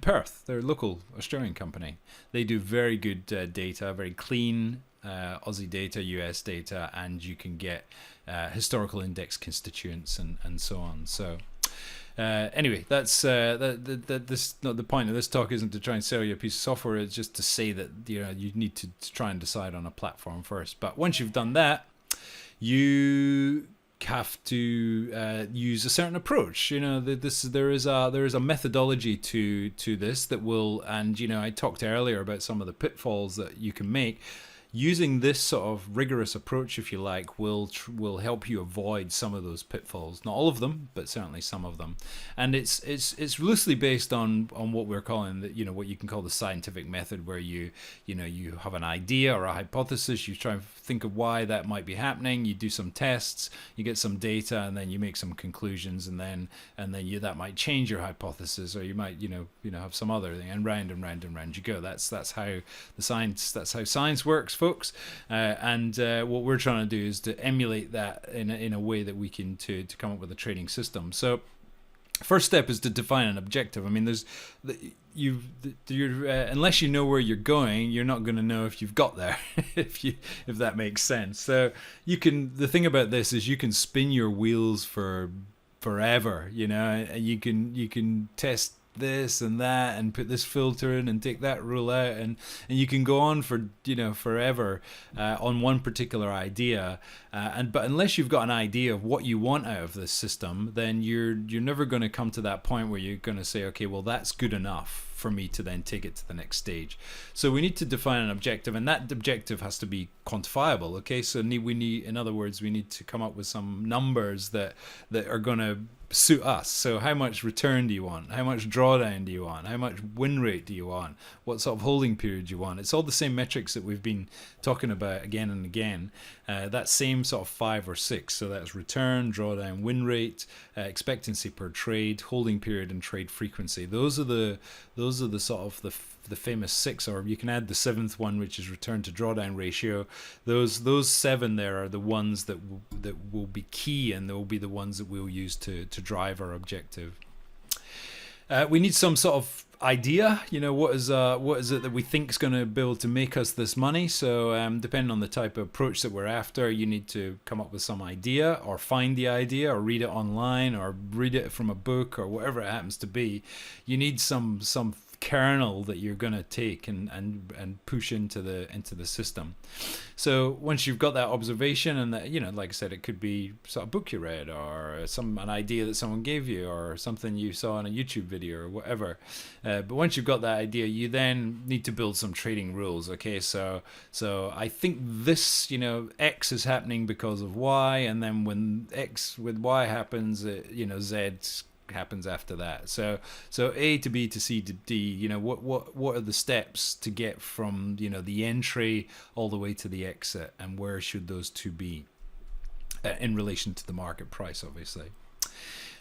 Perth. They're a local Australian company. They do very good data, very clean Aussie data, US data, and you can get historical index constituents and so on. So. Anyway, that's this. Not the point of this talk isn't to try and sell you a piece of software. It's just to say that you need to try and decide on a platform first. But once you've done that, you have to use a certain approach. There is a methodology to this that will. And I talked earlier about some of the pitfalls that you can make. Using this sort of rigorous approach, if you like, will help you avoid some of those pitfalls. Not all of them, but certainly some of them. And it's loosely based on what we're calling what you can call the scientific method, where you have an idea or a hypothesis. You try and think of why that might be happening. You do some tests, you get some data, and then you make some conclusions, and then that might change your hypothesis, or you might have some other thing, and round and round and round you go. That's how science works, folks. What we're trying to do is to emulate that in a way that we can to come up with a trading system. So first step is to define an objective. I mean, unless you know where you're going, you're not going to know if you've got there, if that makes sense. So the thing about this is you can spin your wheels for forever. You can test this and that and put this filter in and take that rule out, and you can go on for forever on one particular idea, but unless you've got an idea of what you want out of this system, then you're never going to come to that point where you're going to say, okay, well, that's good enough for me to then take it to the next stage. So we need to define an objective, and that objective has to be quantifiable. Okay, so in other words, we need to come up with some numbers that are going to suit us. So how much return do you want? How much drawdown do you want? How much win rate do you want? What sort of holding period do you want? It's all the same metrics that we've been talking about again and again. That same sort of 5 or 6. So that's return, drawdown, win rate, expectancy per trade, holding period, and trade frequency. Those are the sort of the famous 6, or you can add the 7th one, which is return to drawdown ratio. Those 7 there are the ones that will be key, and they will be the ones that we'll use to drive our objective. We need some sort of idea. What is it that we think is going to be able to make us this money? So depending on the type of approach that we're after, you need to come up with some idea, or find the idea, or read it online, or read it from a book, or whatever it happens to be. You need some kernel that you're going to take and push into the system. So once you've got that observation, and that, like I said, it could be sort of book you read, or an idea that someone gave you, or something you saw in a YouTube video, or whatever. But once you've got that idea, you then need to build some trading rules. Okay, so I think this, X is happening because of Y, and then when X with Y happens, Z happens after that. So A to B to C to D, what are the steps to get from the entry all the way to the exit, and where should those two be in relation to the market price, obviously.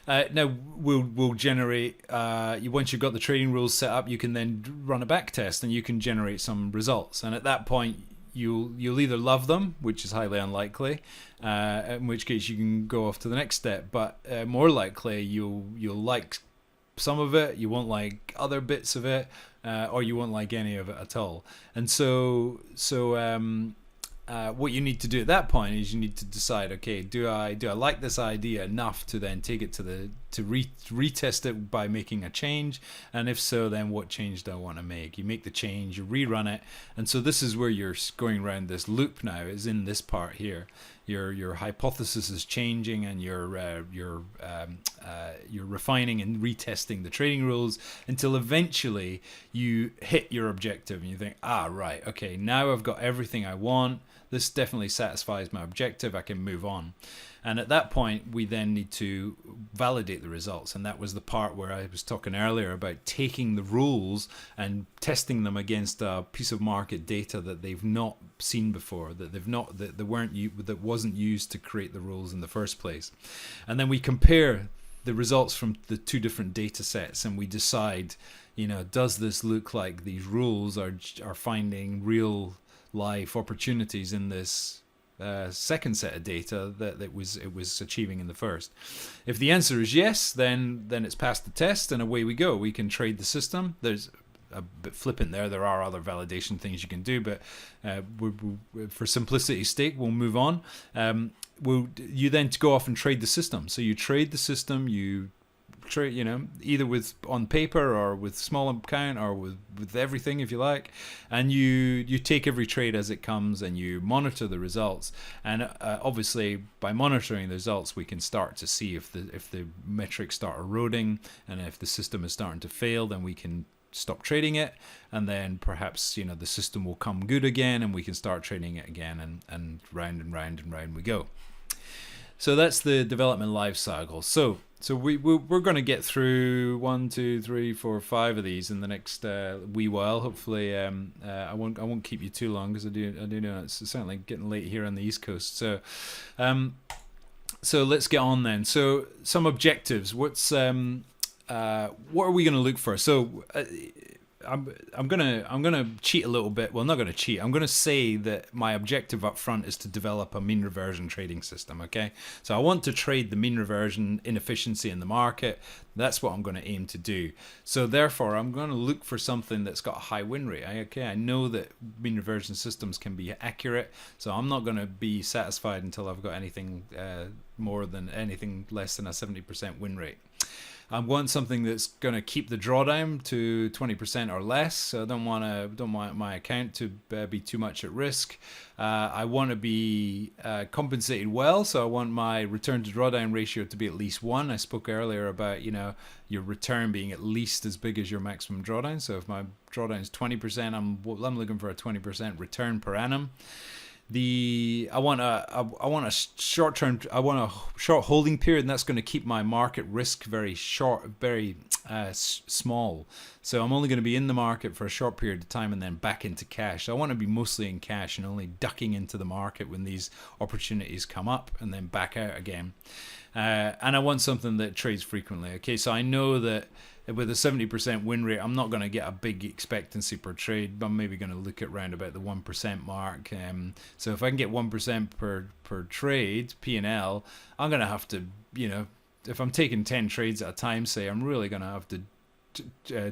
Now we'll generate, once you've got the trading rules set up, you can then run a back test, and you can generate some results, and at that point you'll either love them, which is highly unlikely, in which case you can go off to the next step, but more likely you'll like some of it, you won't like other bits of it, or you won't like any of it at all. And so what you need to do at that point is you need to decide, okay, do I like this idea enough to then take it to retest it by making a change, and if so, then what change do I want to make? You make the change, you rerun it, and so this is where you're going around this loop now, is in this part here. Your hypothesis is changing, and you're refining and retesting the trading rules until eventually you hit your objective, and you think, right, okay, now I've got everything I want. This definitely satisfies my objective. I can move on. And at that point, we then need to validate the results. And that was the part where I was talking earlier about taking the rules and testing them against a piece of market data that they've not seen before, that wasn't used to create the rules in the first place. And then we compare the results from the two different data sets, and we decide, does this look like these rules are finding real life opportunities in this second set of data that it was achieving in the first. If the answer is yes, then it's passed the test, and away we go. We can trade the system. There's a bit flippant there. There are other validation things you can do, but for simplicity's sake, we'll move on. You then go off and trade the system. So you trade the system. You trade, either with on paper or with small account or with everything, if you like, and you take every trade as it comes, and you monitor the results. And obviously, by monitoring the results, we can start to see if the metrics start eroding, and if the system is starting to fail, then we can stop trading it, and then perhaps the system will come good again, and we can start trading it again, and round and round and round we go. So that's the development life cycle. So we're going to get through 1, 2, 3, 4, 5 of these in the next wee while. Hopefully, I won't keep you too long, because I do know it's certainly getting late here on the East Coast. So let's get on then. So some objectives. What are we going to look for? So I'm gonna cheat a little bit. Well, not gonna cheat. I'm gonna say that my objective up front is to develop a mean reversion trading system. Okay, so I want to trade the mean reversion inefficiency in the market. That's what I'm going to aim to do. So therefore, I'm going to look for something that's got a high win rate. I know that mean reversion systems can be accurate, so I'm not going to be satisfied until I've got anything less than a 70% win rate. I want something that's going to keep the drawdown to 20% or less. So I don't want my account to be too much at risk. I want to be compensated well. So I want my return to drawdown ratio to be at least 1. I spoke earlier about your return being at least as big as your maximum drawdown. So if my drawdown is 20%, I'm looking for a 20% return per annum. I want a short holding period, and that's going to keep my market risk very short, very small. So I'm only going to be in the market for a short period of time and then back into cash. So I want to be mostly in cash and only ducking into the market when these opportunities come up, and then back out again. And I want something that trades frequently. Okay, so I know that with a 70% win rate, I'm not going to get a big expectancy per trade. I'm maybe going to look at round about the 1% mark. So if I can get 1% per trade P&L, I'm going to have to, if I'm taking 10 trades at a time, say, I'm really going to have to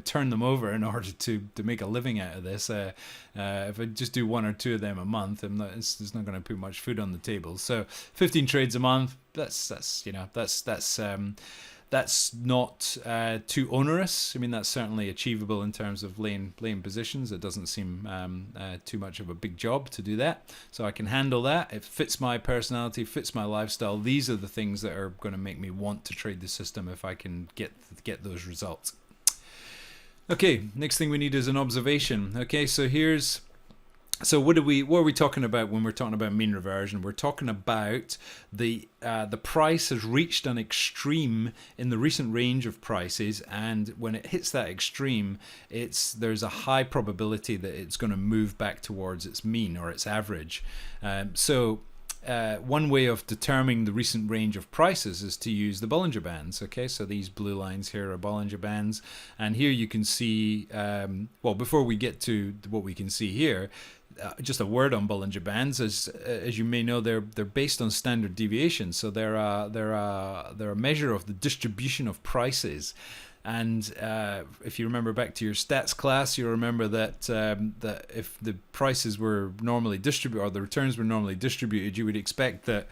turn them over in order to make a living out of this. If I just do one or two of them a month, it's not going to put much food on the table. So 15 trades a month. That's not too onerous. I mean, that's certainly achievable in terms of laying positions. It doesn't seem too much of a big job to do that. So I can handle that. It fits my personality, fits my lifestyle. These are the things that are going to make me want to trade the system if I can get those results. Okay, next thing we need is an observation. Okay, so what are we talking about when we're talking about mean reversion? We're talking about the price has reached an extreme in the recent range of prices, and when it hits that extreme, there's a high probability that it's going to move back towards its mean or its average. One way of determining the recent range of prices is to use the Bollinger Bands. Okay, so these blue lines here are Bollinger Bands, and here you can see, before we get to what we can see here, just a word on Bollinger Bands. As you may know, they're based on standard deviation, so they're a measure of the distribution of prices. And if you remember back to your stats class, you'll remember that if the prices were normally distributed, or the returns were normally distributed, you would expect that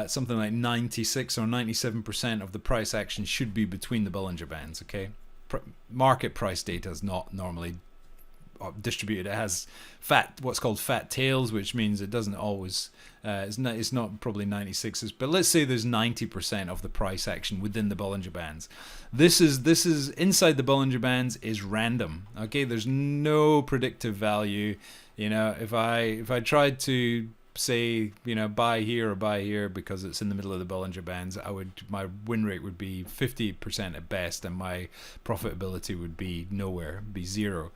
something like 96 or 97% of the price action should be between the Bollinger Bands. Okay, market price data is not normally distributed. It has what's called fat tails, which means it doesn't always it's not probably 96, but let's say there's 90% of the price action within the Bollinger Bands. This is inside the Bollinger Bands is random. Okay, there's no predictive value. If I tried to say, buy here or buy here because it's in the middle of the Bollinger Bands, my win rate would be 50% at best, and my profitability would be nowhere, be zero.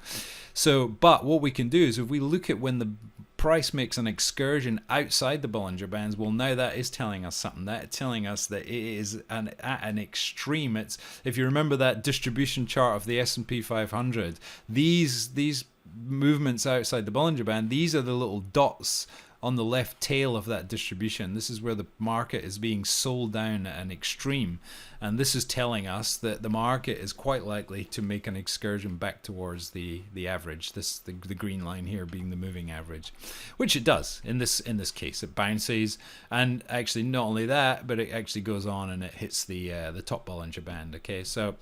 But what we can do is, if we look at when the price makes an excursion outside the Bollinger Bands, well, now that is telling us something. That's telling us that it is at an extreme. If you remember that distribution chart of the S&P 500, these movements outside the Bollinger Band, these are the little dots on the left tail of that distribution. This is where the market is being sold down at an extreme, and this is telling us that the market is quite likely to make an excursion back towards the average. The green line here being the moving average, which it does in this case. It bounces, and actually not only that, but it actually goes on and it hits the top Bollinger Band. Okay, so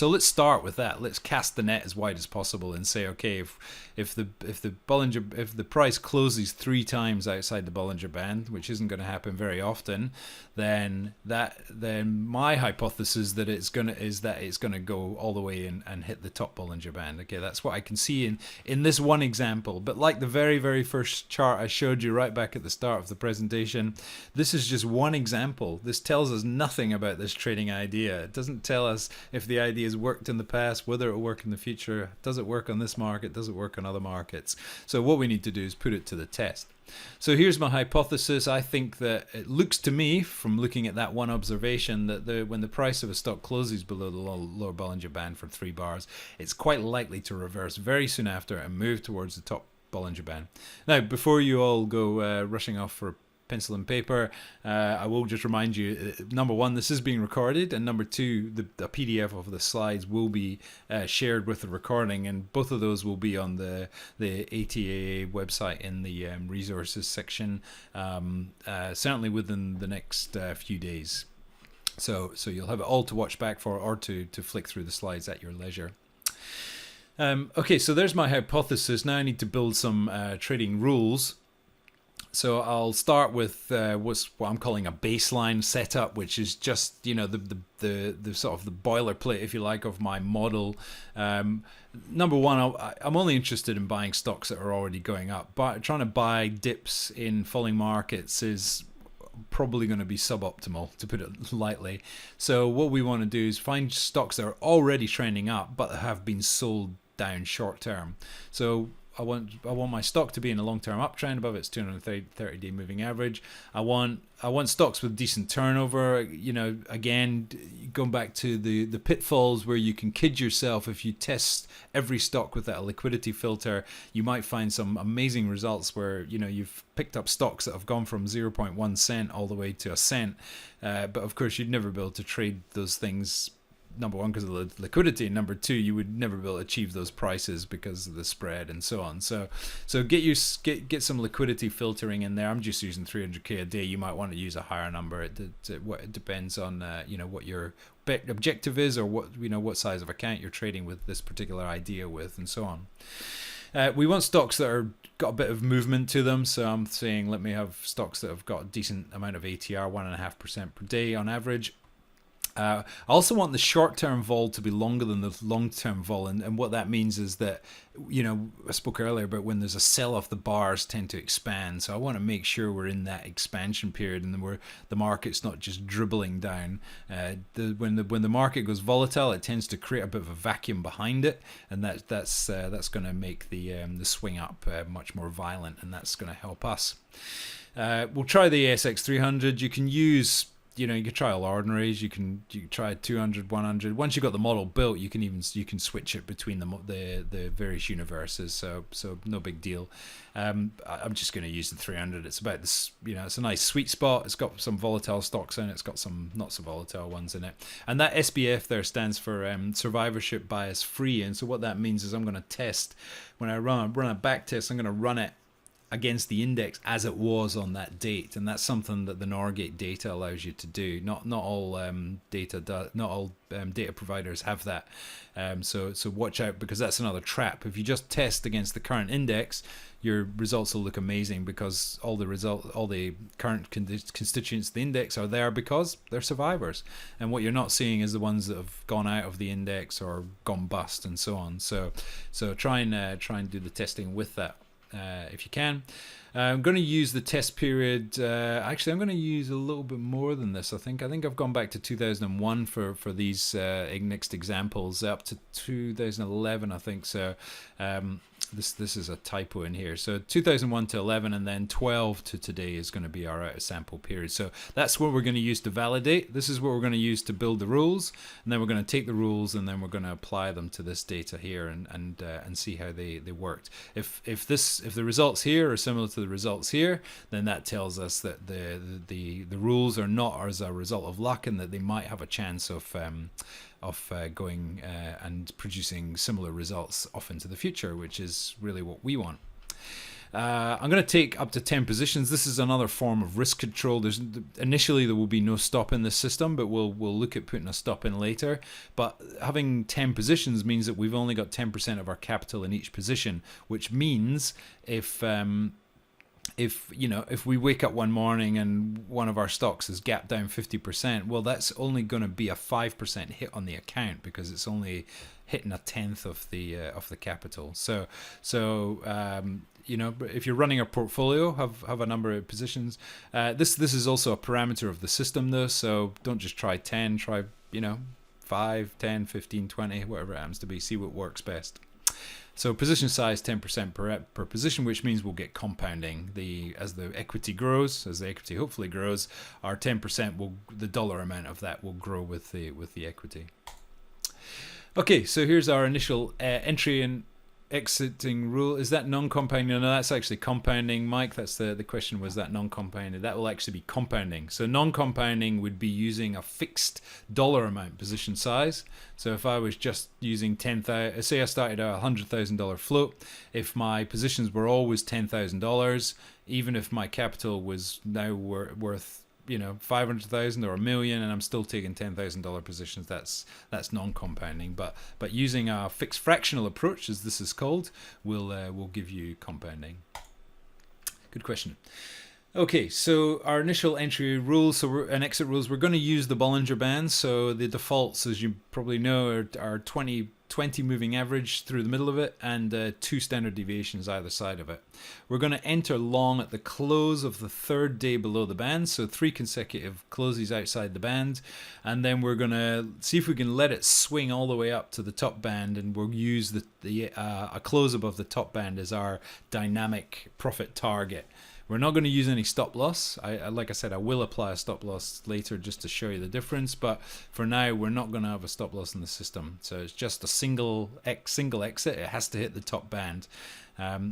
let's start with that. Let's cast the net as wide as possible and say, okay, if the price closes 3 times outside the Bollinger Band, which isn't going to happen very often, then my hypothesis that it's going to go all the way and hit the top Bollinger Band. Okay, that's what I can see in this one example. But like the very, very first chart I showed you right back at the start of the presentation, this is just one example. This tells us nothing about this trading idea. It doesn't tell us if the idea has worked in the past, whether it will work in the future. Does it work on this market? Does it work on other markets? So what we need to do is put it to the test. So here's my hypothesis. I think that it looks to me, from looking at that one observation, that when the price of a stock closes below the lower Bollinger Band for 3 bars, it's quite likely to reverse very soon after and move towards the top Bollinger Band. Now, before you all go rushing off for pencil and paper, I will just remind you, number one, this is being recorded, and number two, the PDF of the slides will be shared with the recording, and both of those will be on the ATAA website in the resources section, certainly within the next few days. So you'll have it all to watch back for, or to flick through the slides at your leisure. Okay, so there's my hypothesis. Now I need to build some trading rules. So I'll start with what I'm calling a baseline setup, which is just, the sort of the boilerplate, if you like, of my model. Number one, I'm only interested in buying stocks that are already going up. But trying to buy dips in falling markets is probably going to be suboptimal, to put it lightly. So what we want to do is find stocks that are already trending up but have been sold down short term. So I want my stock to be in a long-term uptrend above its 230-day moving average. I want stocks with decent turnover. Again, going back to the pitfalls where you can kid yourself. If you test every stock with that liquidity filter, you might find some amazing results where you've picked up stocks that have gone from 0.1 cent all the way to a cent. But of course, you'd never be able to trade those things number one, because of the liquidity, and number two, you would never be able to achieve those prices because of the spread and so on. So get some liquidity filtering in there. I'm just using 300k a day. You might want to use a higher number. It depends on what your objective is, or what size of account you're trading with this particular idea with, and so on. We want stocks that are got a bit of movement to them. So I'm saying let me have stocks that have got a decent amount of ATR, 1.5% per day on average. I also want the short-term vol to be longer than the long-term vol, and what that means is that, I spoke earlier about when there's a sell-off, the bars tend to expand. So I want to make sure we're in that expansion period, and then the market's not just dribbling down. When the market goes volatile, it tends to create a bit of a vacuum behind it, and that's going to make the swing up much more violent, and that's going to help us. We'll try the ASX 300. You can use. You can try all ordinaries. You can try 200, 100. Once you've got the model built, you can switch it between the various universes. So no big deal. I'm just going to use the 300. It's about this. It's a nice sweet spot. It's got some volatile stocks in it. It's got some not so volatile ones in it. And that SBF there stands for survivorship bias free. And so what that means is I'm going to test when I run a back test. I'm going to run it against the index as it was on that date, and that's something that the Norgate data allows you to do. Not all data providers have that. So watch out, because that's another trap. If you just test against the current index, your results will look amazing, because all the current constituents of the index are there because they're survivors, and what you're not seeing is the ones that have gone out of the index or gone bust and so on. So try and do the testing with that. If you can. I'm going to use the test period. Actually, I'm going to use a little bit more than this. I think I've gone back to 2001 for these next examples, up to 2011, I think. So this is a typo in here. So 2001 to 11, and then 12 to today is going to be our out of sample period. So that's what we're going to use to validate. This is what we're going to use to build the rules, and then we're going to take the rules and then we're going to apply them to this data here and see how they worked. If the results here are similar to the results here, then that tells us that the rules are not as a result of luck, and that they might have a chance of going and producing similar results off into the future, which is really what we want. I'm going to take up to 10 positions. This is another form of risk control. Initially there will be no stop in this system, but we'll look at putting a stop in later. But having 10 positions means that we've only got 10% of our capital in each position, which means if we wake up one morning and one of our stocks is gapped down 50%, well, that's only going to be a 5% hit on the account, because it's only hitting a tenth of the capital. So if you're running a portfolio, have a number of positions. This is also a parameter of the system though, so don't just try 10, try 5, 10, 15, 20, whatever it happens to be. See what works best. So position size 10% per position, which means we'll get compounding. As the equity grows, as the equity hopefully grows, our 10% the dollar amount of that will grow with the equity. Okay, so here's our initial entry and exiting rule. Is that non-compounding? No, that's actually compounding. Mike, that's the question, was that non-compounding? That will actually be compounding. So non-compounding would be using a fixed dollar amount position size. So if I was just using 10,000, say I started a $100,000 float, if my positions were always $10,000, even if my capital was now worth 500,000 or $1 million, and I'm still taking $10,000 positions, that's non-compounding. But using a fixed fractional approach, as this is called, will give you compounding. Good question. Okay, so our initial entry rules, and exit rules, we're going to use the Bollinger Band. So the defaults, as you probably know, are 20 moving average through the middle of it, and 2 standard deviations either side of it. We're going to enter long at the close of the 3rd day below the band, so 3 consecutive closes outside the band, and then we're going to see if we can let it swing all the way up to the top band, and we'll use a close above the top band as our dynamic profit target. We're not going to use any stop loss. Like I said, I will apply a stop loss later just to show you the difference, but for now we're not going to have a stop loss in the system. So it's just a single exit. It has to hit the top band.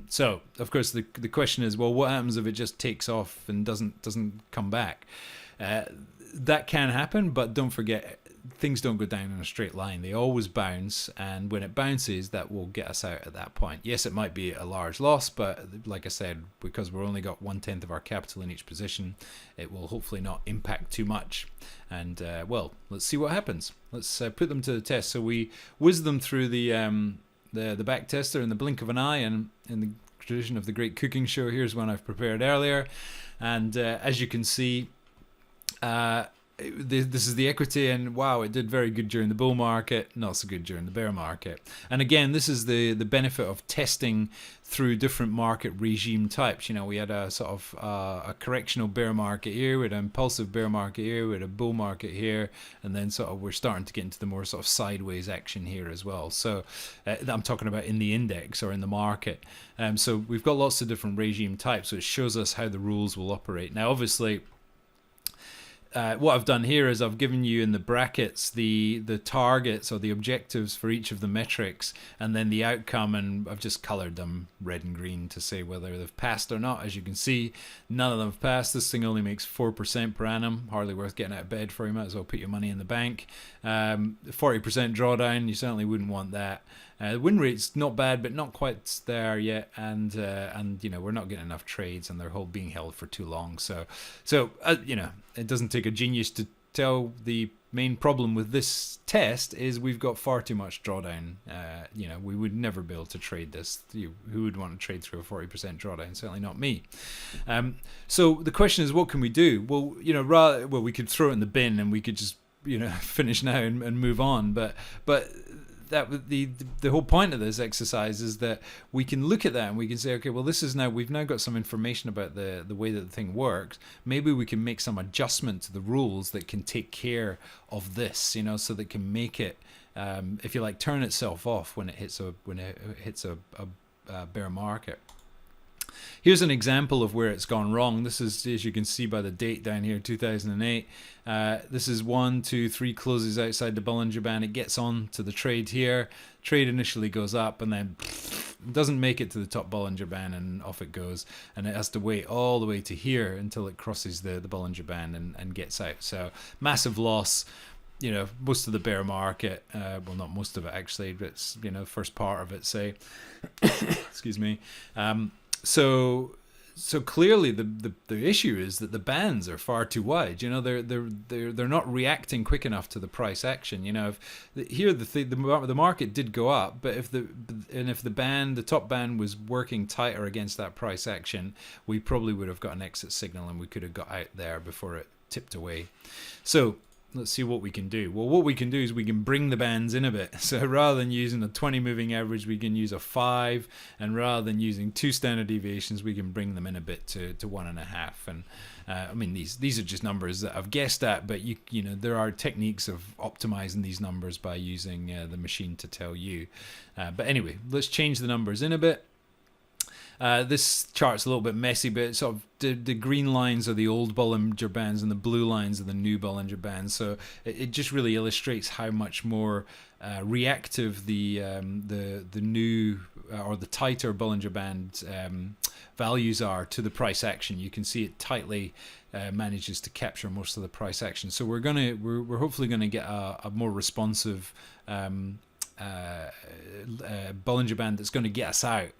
So of course the question is, well, what happens if it just takes off and doesn't come back? That can happen, but don't forget, things don't go down in a straight line. They always bounce, and when it bounces, that will get us out at that point. Yes, it might be a large loss, but like I said, because we've only got 1/10 of our capital in each position, it will hopefully not impact too much. And well, let's see what happens. Let's put them to the test. So we whiz them through the back tester in the blink of an eye, and in the tradition of the great cooking show, here's one I've prepared earlier. And as you can see, this is the equity, and wow, it did very good during the bull market, not so good during the bear market. And again, this is the benefit of testing through different market regime types. You know, we had a sort of a correctional bear market here, we had an impulsive bear market here, we had a bull market here, and then sort of we're starting to get into the more sort of sideways action here as well. So I'm talking about in the index or in the market. So we've got lots of different regime types, so it shows us how the rules will operate. Now, obviously, what I've done here is I've given you in the brackets the targets or the objectives for each of the metrics, and then the outcome, and I've just colored them red and green to say whether they've passed or not. As you can see, none of them have passed. This thing only makes 4% per annum, hardly worth getting out of bed for. You might as well put your money in the bank. 40% drawdown, you certainly wouldn't want that. The win rate's not bad, but not quite there yet, and you know, we're not getting enough trades, and they're being held for too long. So you know, it doesn't take a genius to tell the main problem with this test is we've got far too much drawdown. You know, we would never be able to trade this. Who would want to trade through a 40% drawdown? Certainly not me. So the question is, what can we do? Well, you know, we could throw it in the bin and we could just, you know, finish now and move on. But that the whole point of this exercise is that we can look at that and we can say, okay, well, this is we've now got some information about the way that the thing works. Maybe we can make some adjustment to the rules that can take care of this, you know, so that can make it, if you like, turn itself off when it hits a bear market. Here's an example of where it's gone wrong. This is, as you can see by the date down here, 2008. This is 1, 2, 3 closes outside the Bollinger Band. It gets on to the trade here. Trade initially goes up and then doesn't make it to the top Bollinger Band, and off it goes. And it has to wait all the way to here until it crosses the Bollinger Band and gets out. So massive loss. You know, most of the bear market, well, not most of it actually, but it's, you know, first part of it, say. Excuse me. So clearly the issue is that the bands are far too wide. You know, they're not reacting quick enough to the price action. You know, here the market did go up, but if the top band was working tighter against that price action, we probably would have got an exit signal and we could have got out there before it tipped away. So let's see what we can do. Well, what we can do is we can bring the bands in a bit. So rather than using a 20 moving average, we can use a 5, and rather than using 2 standard deviations, we can bring them in a bit to 1.5. And I mean, these are just numbers that I've guessed at, but you know, there are techniques of optimizing these numbers by using the machine to tell you. But anyway, let's change the numbers in a bit. This chart's a little bit messy, but sort of the green lines are the old Bollinger Bands and the blue lines are the new Bollinger Bands. So it just really illustrates how much more reactive the new or the tighter Bollinger Band values are to the price action. You can see it tightly manages to capture most of the price action. So we're hopefully gonna get a more responsive Bollinger Band that's going to get us out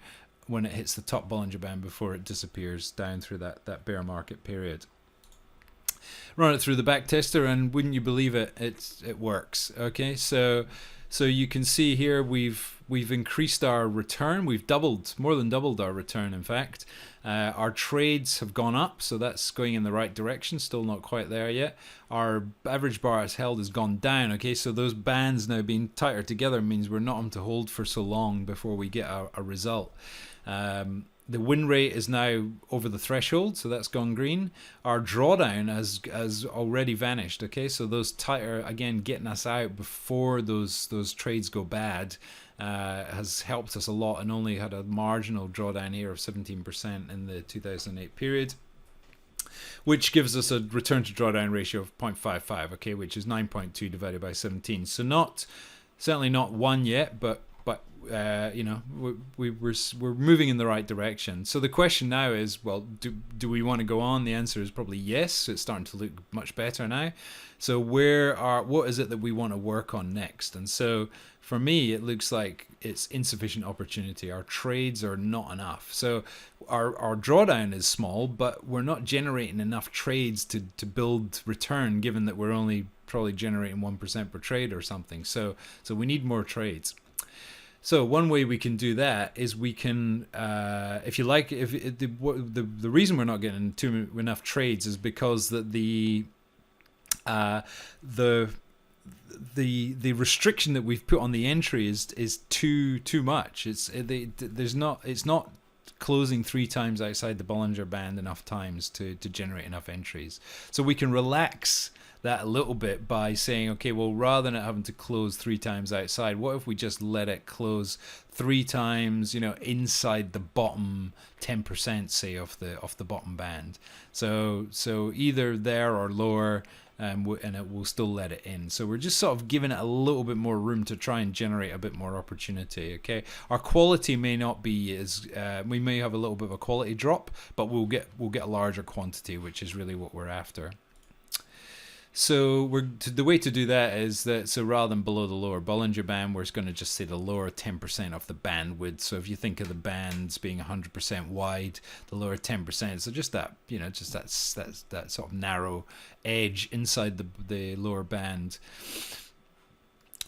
when it hits the top Bollinger Band before it disappears down through that bear market period. Run it through the back tester, and wouldn't you believe it, it works. Okay, so you can see here we've increased our return. We've more than doubled our return, in fact. Our trades have gone up, so that's going in the right direction. Still not quite there yet. Our average bar as held has gone down. Okay, so those bands now being tighter together means we're not on to hold for so long before we get a result. The win rate is now over the threshold, so that's gone green. Our drawdown has already vanished. Okay, so those tighter, again, getting us out before those trades go bad has helped us a lot, and only had a marginal drawdown here of 17% in the 2008 period, which gives us a return to drawdown ratio of 0.55. Okay, which is 9.2 divided by 17. So certainly not 1 yet, but you know, we're moving in the right direction. So the question now is, well, do we want to go on? The answer is probably yes. So it's starting to look much better now. So what is it that we want to work on next? And so for me, it looks like it's insufficient opportunity. Our trades are not enough. So our drawdown is small, but we're not generating enough trades to build return, given that we're only probably generating 1% per trade or something. So we need more trades. So one way we can do that is we can, if you like, if the reason we're not getting enough trades is because that the restriction that we've put on the entry is too much. It's not closing 3 times outside the Bollinger Band enough times to generate enough entries. So we can relax that a little bit by saying, okay, well, rather than having to close 3 times outside, what if we just let it close 3 times, you know, inside the bottom 10%, say, of the bottom band. So either there or lower, and it will still let it in. So we're just sort of giving it a little bit more room to try and generate a bit more opportunity. Okay, our quality may not be as we may have a little bit of a quality drop, but we'll get a larger quantity, which is really what we're after. So the way to do that is that, so rather than below the lower Bollinger Band, we're going to just say the lower 10% of the bandwidth. So if you think of the bands being 100% wide, the lower 10%, so just that, you know, just that sort of narrow edge inside the lower band.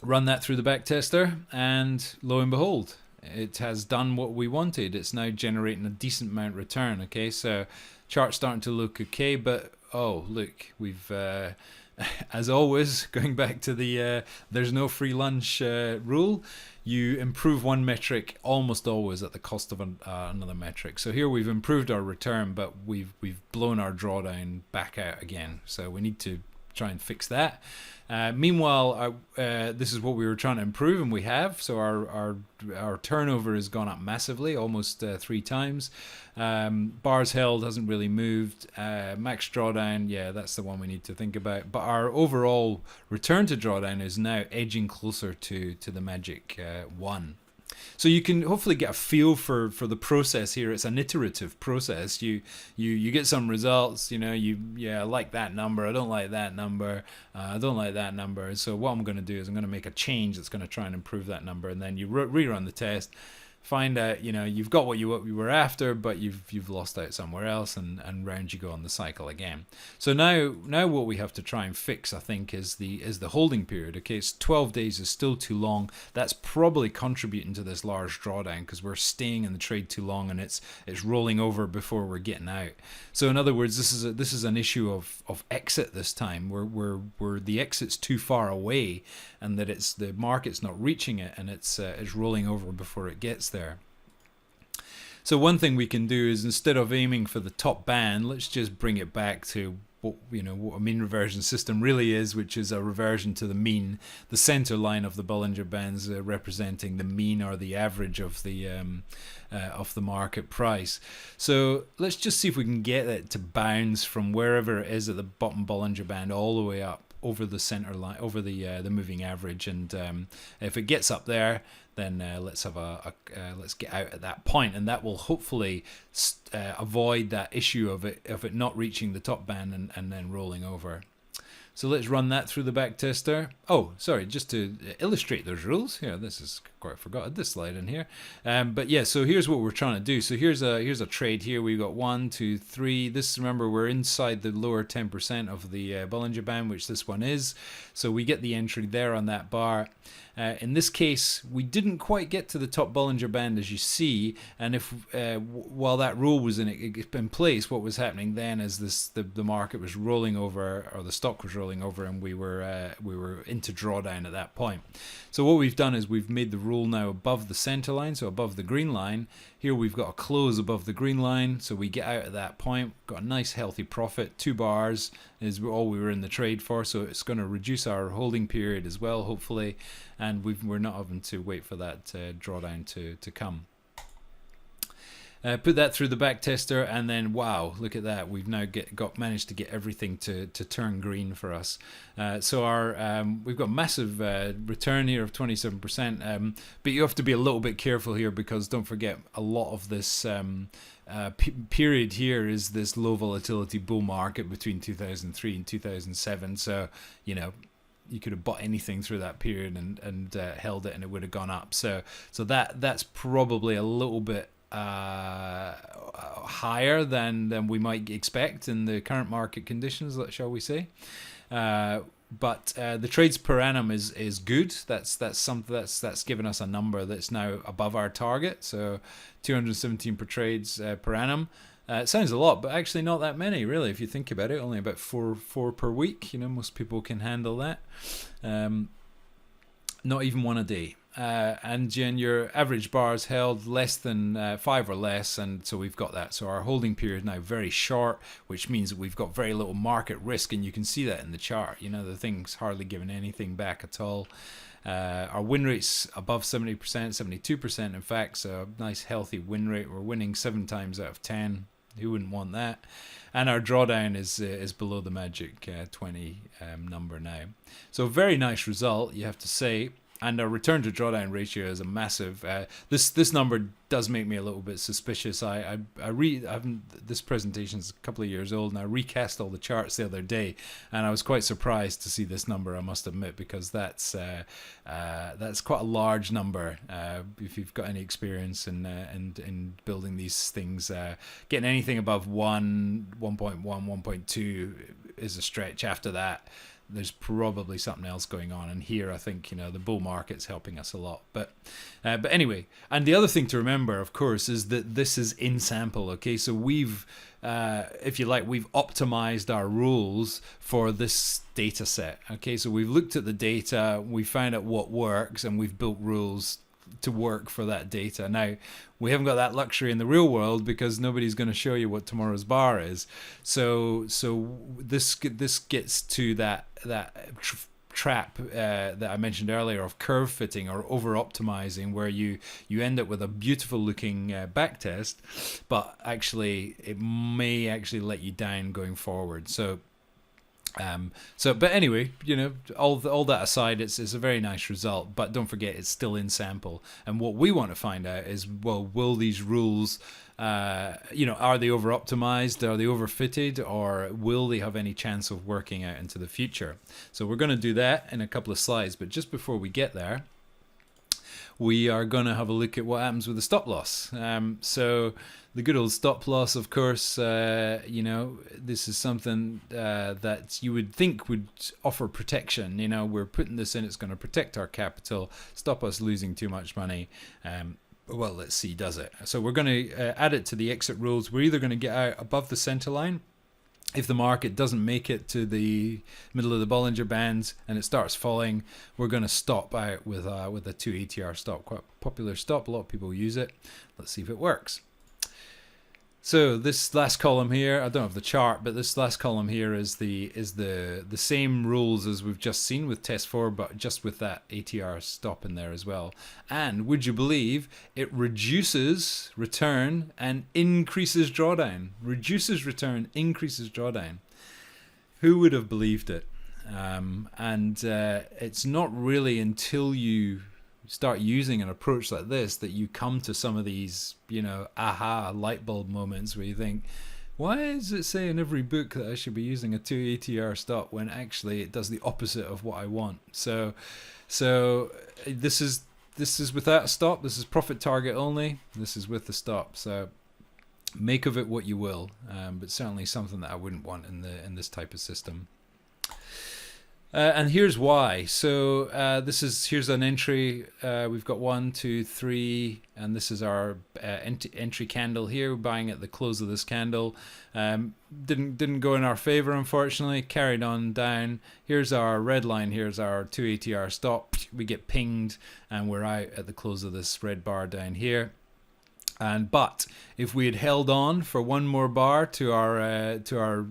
Run that through the backtester, and lo and behold, it has done what we wanted. It's now generating a decent amount of return. Okay, so chart's starting to look okay, but oh, look, we've, as always, going back to the there's no free lunch rule, you improve one metric almost always at the cost of another metric. So here we've improved our return, but we've blown our drawdown back out again. So we need to try and fix that. Meanwhile, this is what we were trying to improve, and we have. So our turnover has gone up massively, almost 3 times. Bars held hasn't really moved. Max drawdown, yeah, that's the one we need to think about. But our overall return to drawdown is now edging closer to the magic 1. So you can hopefully get a feel for the process here. It's an iterative process. You get some results. You know, I like that number. I don't like that number. I don't like that number. So what I'm going to do is I'm going to make a change that's going to try and improve that number, and then you rerun the test. Find out, you know, you've got what you were after, but you've lost out somewhere else, and round you go on the cycle again. So now what we have to try and fix, I think, is the holding period. Okay, it's 12 days is still too long. That's probably contributing to this large drawdown because we're staying in the trade too long, and it's rolling over before we're getting out. So in other words, this is an issue of exit this time, where the exit's too far away, and that the market's not reaching it, and it's rolling over before it gets there. So one thing we can do is, instead of aiming for the top band, let's just bring it back to what a mean reversion system really is, which is a reversion to the mean, the center line of the Bollinger Bands representing the mean or the average of the market price. So let's just see if we can get it to bounce from wherever it is at the bottom Bollinger Band all the way up over the center line, over the moving average, and if it gets up there, then let's get out at that point, and that will hopefully avoid that issue of it not reaching the top band and then rolling over. So let's run that through the backtester. Oh, sorry, just to illustrate those rules. Here, this is quite forgotten this slide in here. But yeah, so here's what we're trying to do. So here's a trade here. We've got 1, 2, 3. This, remember, we're inside the lower 10% of the Bollinger Band, which this one is. So we get the entry there on that bar. In this case, we didn't quite get to the top Bollinger Band, as you see, and if while that rule was in place, what was happening then is the market was rolling over, or the stock was rolling over, and we were into drawdown at that point. So what we've done is we've made the rule now above the center line, so above the green line. Here we've got a close above the green line, so we get out at that point, got a nice healthy profit. 2 bars is all we were in the trade for, so it's going to reduce our holding period as well, hopefully, and we're not having to wait for that drawdown to come. Put that through the back tester, and then wow, look at that! We've now managed to get everything to turn green for us. So our we've got massive return here of 27%. But you have to be a little bit careful here, because don't forget, a lot of this period here is this low volatility bull market between 2003 and 2007. So you could have bought anything through that period and held it, and it would have gone up. So that's probably a little bit higher than we might expect in the current market conditions, shall we say. But the trades per annum is good. That's given us a number that's now above our target. So 217 per trades per annum. It sounds a lot, but actually not that many, really, if you think about it. Only about four per week. Most people can handle that. Not even one a day. And your average bars held less than 5 or less, and so we've got that. So our holding period is now very short, which means that we've got very little market risk, and you can see that in the chart. The thing's hardly giving anything back at all. Our win rate's above 70%, 72% in fact, so a nice healthy win rate. We're winning 7 times out of 10. Who wouldn't want that? And our drawdown is below the magic 20 number now. So very nice result, you have to say. And our return to drawdown ratio is a massive. This number does make me a little bit suspicious. This presentation's a couple of years old, and I recast all the charts the other day, and I was quite surprised to see this number, I must admit, because that's quite a large number. If you've got any experience in building these things, getting anything above 1.1, 1.2 is a stretch. After that, there's probably something else going on, and here I think the bull market's helping us a lot. But anyway, and the other thing to remember, of course, is that this is in sample. Okay, so we've if you like, we've optimized our rules for this data set. Okay, so we've looked at the data, we found out what works, and we've built rules to work for that data. Now, we haven't got that luxury in the real world, because nobody's going to show you what tomorrow's bar is. So this gets to that trap that I mentioned earlier of curve fitting or over optimizing, where you end up with a beautiful looking back test, but actually it may actually let you down going forward. But anyway, all that aside, it's a very nice result, but don't forget, it's still in sample. And what we want to find out is, well, will these rules, are they over optimized? Are they over fitted? Or will they have any chance of working out into the future? So we're going to do that in a couple of slides, but just before we get there, we are going to have a look at what happens with the stop loss. So the good old stop loss, of course, this is something that you would think would offer protection. We're putting this in, it's going to protect our capital, stop us losing too much money. Well, let's see, does it? So we're going to add it to the exit rules. We're either going to get out above the center line. If the market doesn't make it to the middle of the Bollinger Bands and it starts falling, we're going to stop out with a 2 ATR stop. Quite popular stop. A lot of people use it. Let's see if it works. So this last column here, I don't have the chart, but this last column here is the same rules as we've just seen with test 4, but just with that ATR stop in there as well. And would you believe, it reduces return and increases drawdown. Reduces return, increases drawdown. Who would have believed it? It's not really until you start using an approach like this that you come to some of these, aha light bulb moments where you think, why does it say in every book that I should be using a 2 ATR stop when actually it does the opposite of what I want? So this is without a stop. This is profit target only. This is with the stop. So make of it what you will, but certainly something that I wouldn't want in this type of system. And here's why. So here's an entry. We've got 1, 2, 3, and this is our entry candle here. We're buying at the close of this candle. Didn't go in our favor, unfortunately. Carried on down. Here's our red line. Here's our 2 ATR stop. We get pinged, and we're out at the close of this red bar down here. But if we had held on for one more bar to our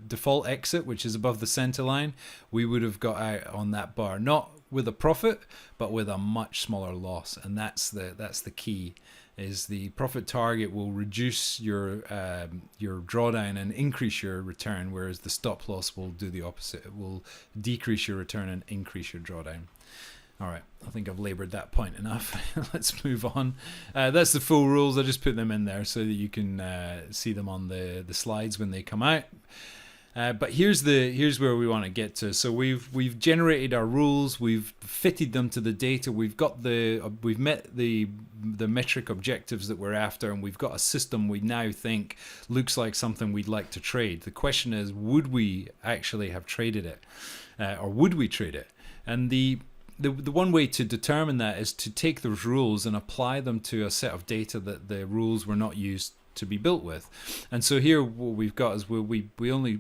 default exit, which is above the center line, we would have got out on that bar, not with a profit, but with a much smaller loss, and that's the key. is the profit target will reduce your drawdown and increase your return, whereas the stop loss will do the opposite. It will decrease your return and increase your drawdown. All right, I think I've labored that point enough. Let's move on. That's the full rules. I just put them in there so that you can see them on the slides when they come out. But here's where we want to get to. So we've generated our rules, we've fitted them to the data, we've met the metric objectives that we're after, and we've got a system we now think looks like something we'd like to trade. The question is, would we actually have traded it, or would we trade it? And the one way to determine that is to take those rules and apply them to a set of data that the rules were not used to be built with. And so here what we've got is we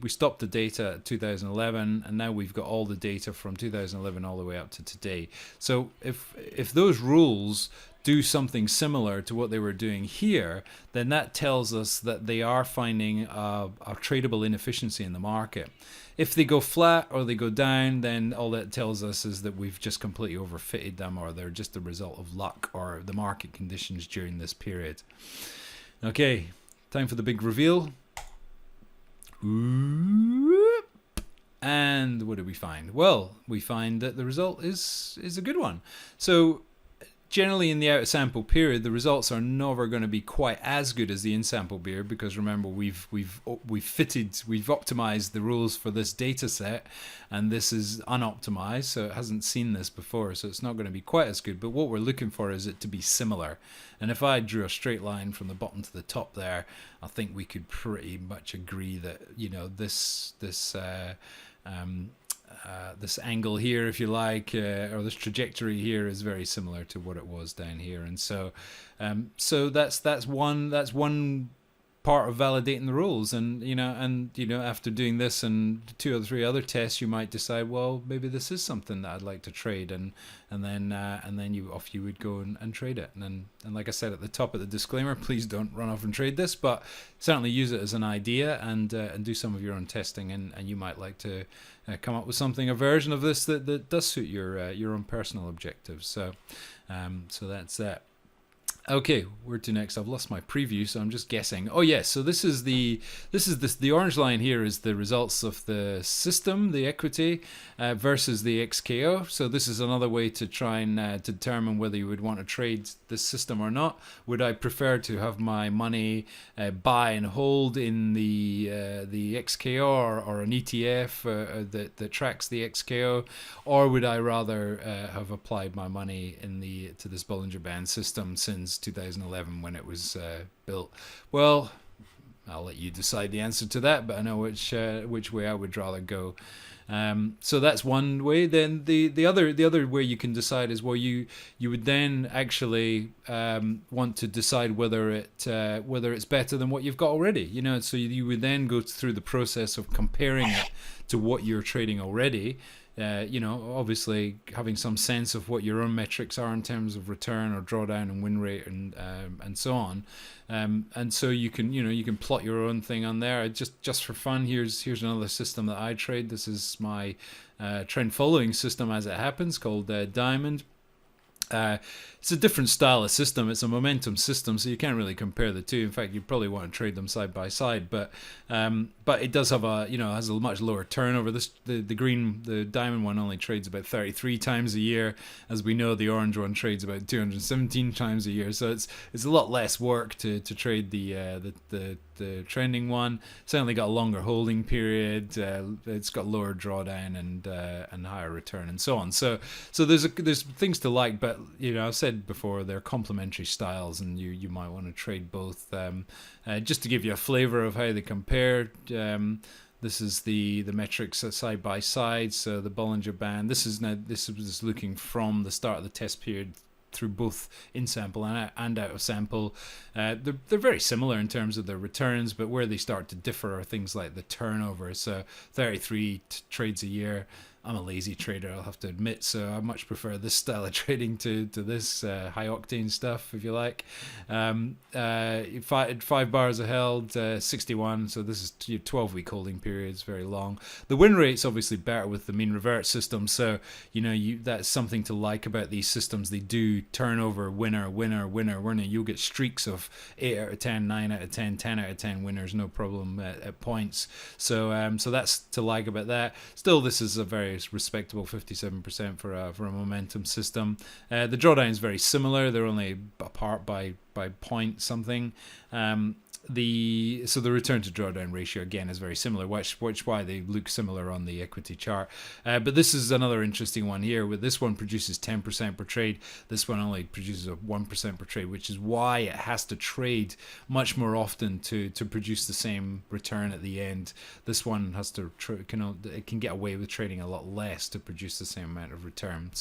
stopped the data at 2011, and now we've got all the data from 2011 all the way up to today. So if those rules do something similar to what they were doing here, then that tells us that they are finding a tradable inefficiency in the market. If they go flat or they go down, then all that tells us is that we've just completely overfitted them, or they're just the result of luck or the market conditions during this period. Okay, time for the big reveal. And what do we find? Well, we find that the result is a good one. So generally in the out of sample period, the results are never going to be quite as good as the in sample period, because remember we've optimized the rules for this data set, and this is unoptimized, so it hasn't seen this before, so it's not going to be quite as good. But what we're looking for is it to be similar. And if I drew a straight line from the bottom to the top there, I think we could pretty much agree that, you know, this angle here, if you like, or this trajectory here is very similar to what it was down here. And so that's one part of validating the rules. And after doing this and 2 or 3 other tests, you might decide, well, maybe this is something that I'd like to trade, and then you would go and trade it. And like I said at the top of the disclaimer, please don't run off and trade this, but certainly use it as an idea and do some of your own testing, and you might like to come up with a version of this that does suit your own personal objectives. So that's that. Okay, where to next? I've lost my preview, so I'm just guessing. Oh yes, so this is the orange line here is the results of the system, the equity, versus the XKO. So this is another way to try and to determine whether you would want to trade this system or not. Would I prefer to have my money buy and hold in the XKO or an ETF that tracks the XKO, or would I rather have applied my money to this Bollinger Band system since 2011 when it was built? Well, I'll let you decide the answer to that, but I know which way I would rather go. So that's one way. Then the other way you can decide is, well, you would then actually want to decide whether it's better than what you've got already. So you would then go through the process of comparing it to what you're trading already. Obviously having some sense of what your own metrics are in terms of return or drawdown and win rate and so on, and so you can plot your own thing on there. Just for fun, here's another system that I trade. This is my trend following system, as it happens, called Diamond. It's a different style of system. It's a momentum system, so you can't really compare the two. In fact, you probably want to trade them side by side. But it does have has a much lower turnover. The diamond one only trades about 33 times a year, as we know. The orange one trades about 217 times a year. So it's a lot less work to trade the trending one. It's only got a longer holding period. It's got lower drawdown and higher return and so on. So there's things to like, but I've said before, they're complementary styles, and you might want to trade both. Just to give you a flavor of how they compare, this is the metrics side by side. So the Bollinger Band. This was looking from the start of the test period through both in sample and out of sample. They're very similar in terms of their returns, but where they start to differ are things like the turnover. So 33 trades a year. I'm a lazy trader, I'll have to admit, so I much prefer this style of trading to this high octane stuff, if you like. 5 bars are held, 61, so this is 12-week holding periods, very long. The win rate's obviously better with the mean revert system, so that's something to like about these systems. They do turnover winner, winner, winner, winner. You'll get streaks of 8 out of 10, 9 out of 10, 10 out of 10 winners, no problem at points. So that's to like about that. Still, this is a very respectable 57% for a momentum system. The drawdown is very similar. They're only apart by point something. The return to drawdown ratio again is very similar, which why they look similar on the equity chart. But this is another interesting one here. With this one produces 10% per trade. This one only produces a 1% per trade, which is why it has to trade much more often to produce the same return at the end. This one has to it can get away with trading a lot less to produce the same amount of return.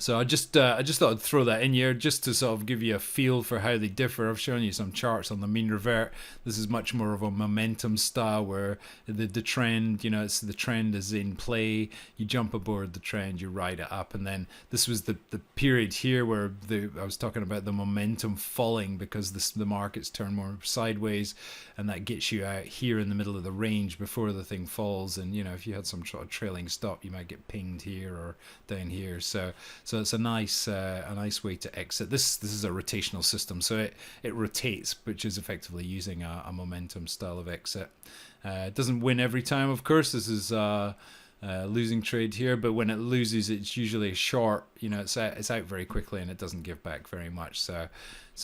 So I just thought I'd throw that in here just to sort of give you a feel for how they differ. I've shown you some charts on the mean revert. This is much more of a momentum style where the trend, it's the trend is in play. You jump aboard the trend, you ride it up, and then this was the period here where I was talking about the momentum falling because the markets turn more sideways, and that gets you out here in the middle of the range before the thing falls. And if you had some sort of trailing stop, you might get pinged here or down here. So it's a nice way to exit. This is a rotational system, so it rotates, which is effectively using a momentum style of exit. It doesn't win every time, of course. This is losing trade here, but when it loses, it's usually a short. It's out very quickly and it doesn't give back very much. So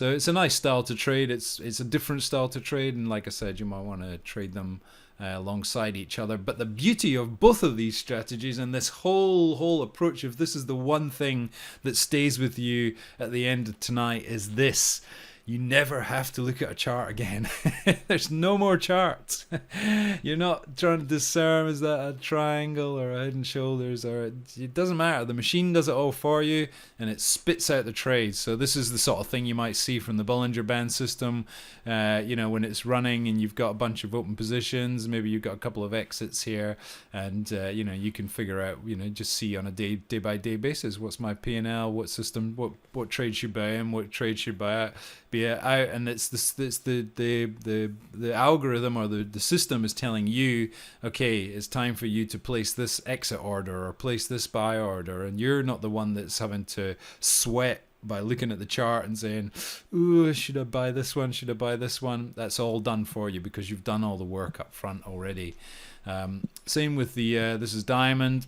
it's a nice style to trade. It's a different style to trade, and like I said, you might want to trade them alongside each other. But the beauty of both of these strategies and this whole approach, if this is the one thing that stays with you at the end of tonight, is this: you never have to look at a chart again. There's no more charts. You're not trying to discern, is that a triangle or a head and shoulders, or it doesn't matter. The machine does it all for you and it spits out the trades. So this is the sort of thing you might see from the Bollinger Band system. When it's running and you've got a bunch of open positions, maybe you've got a couple of exits here, and you can figure out, just see on a day by day basis, what's my P&L, what system, what trade should buy in, what trade should buy out. Out, and it's the algorithm or the system is telling you, okay, it's time for you to place this exit order or place this buy order, and you're not the one that's having to sweat by looking at the chart and saying, ooh, should I buy this one, should I buy this one? That's all done for you because you've done all the work up front already. Same with this is Diamond.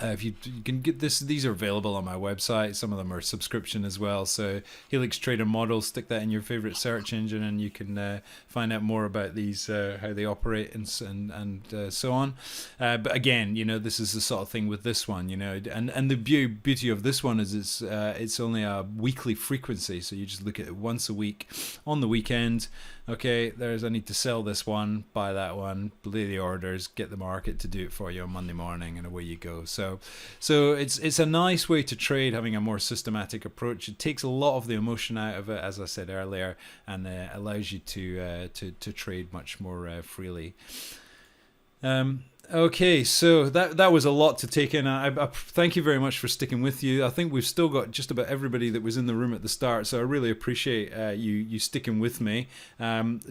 If you can get this, these are available on my website. Some of them are subscription as well. So Helix Trader Model, stick that in your favorite search engine, and you can find out more about these, how they operate, and so on. But again, this is the sort of thing with this one, and the beauty of this one is it's only a weekly frequency. So you just look at it once a week on the weekend. Okay, I need to sell this one, buy that one, lay the orders, get the market to do it for you on Monday morning, and away you go. So it's a nice way to trade, having a more systematic approach. It takes a lot of the emotion out of it, as I said earlier, and allows you to trade much more freely. Okay, so that was a lot to take in. I thank you very much for sticking with you. I think we've still got just about everybody that was in the room at the start, so I really appreciate you sticking with me.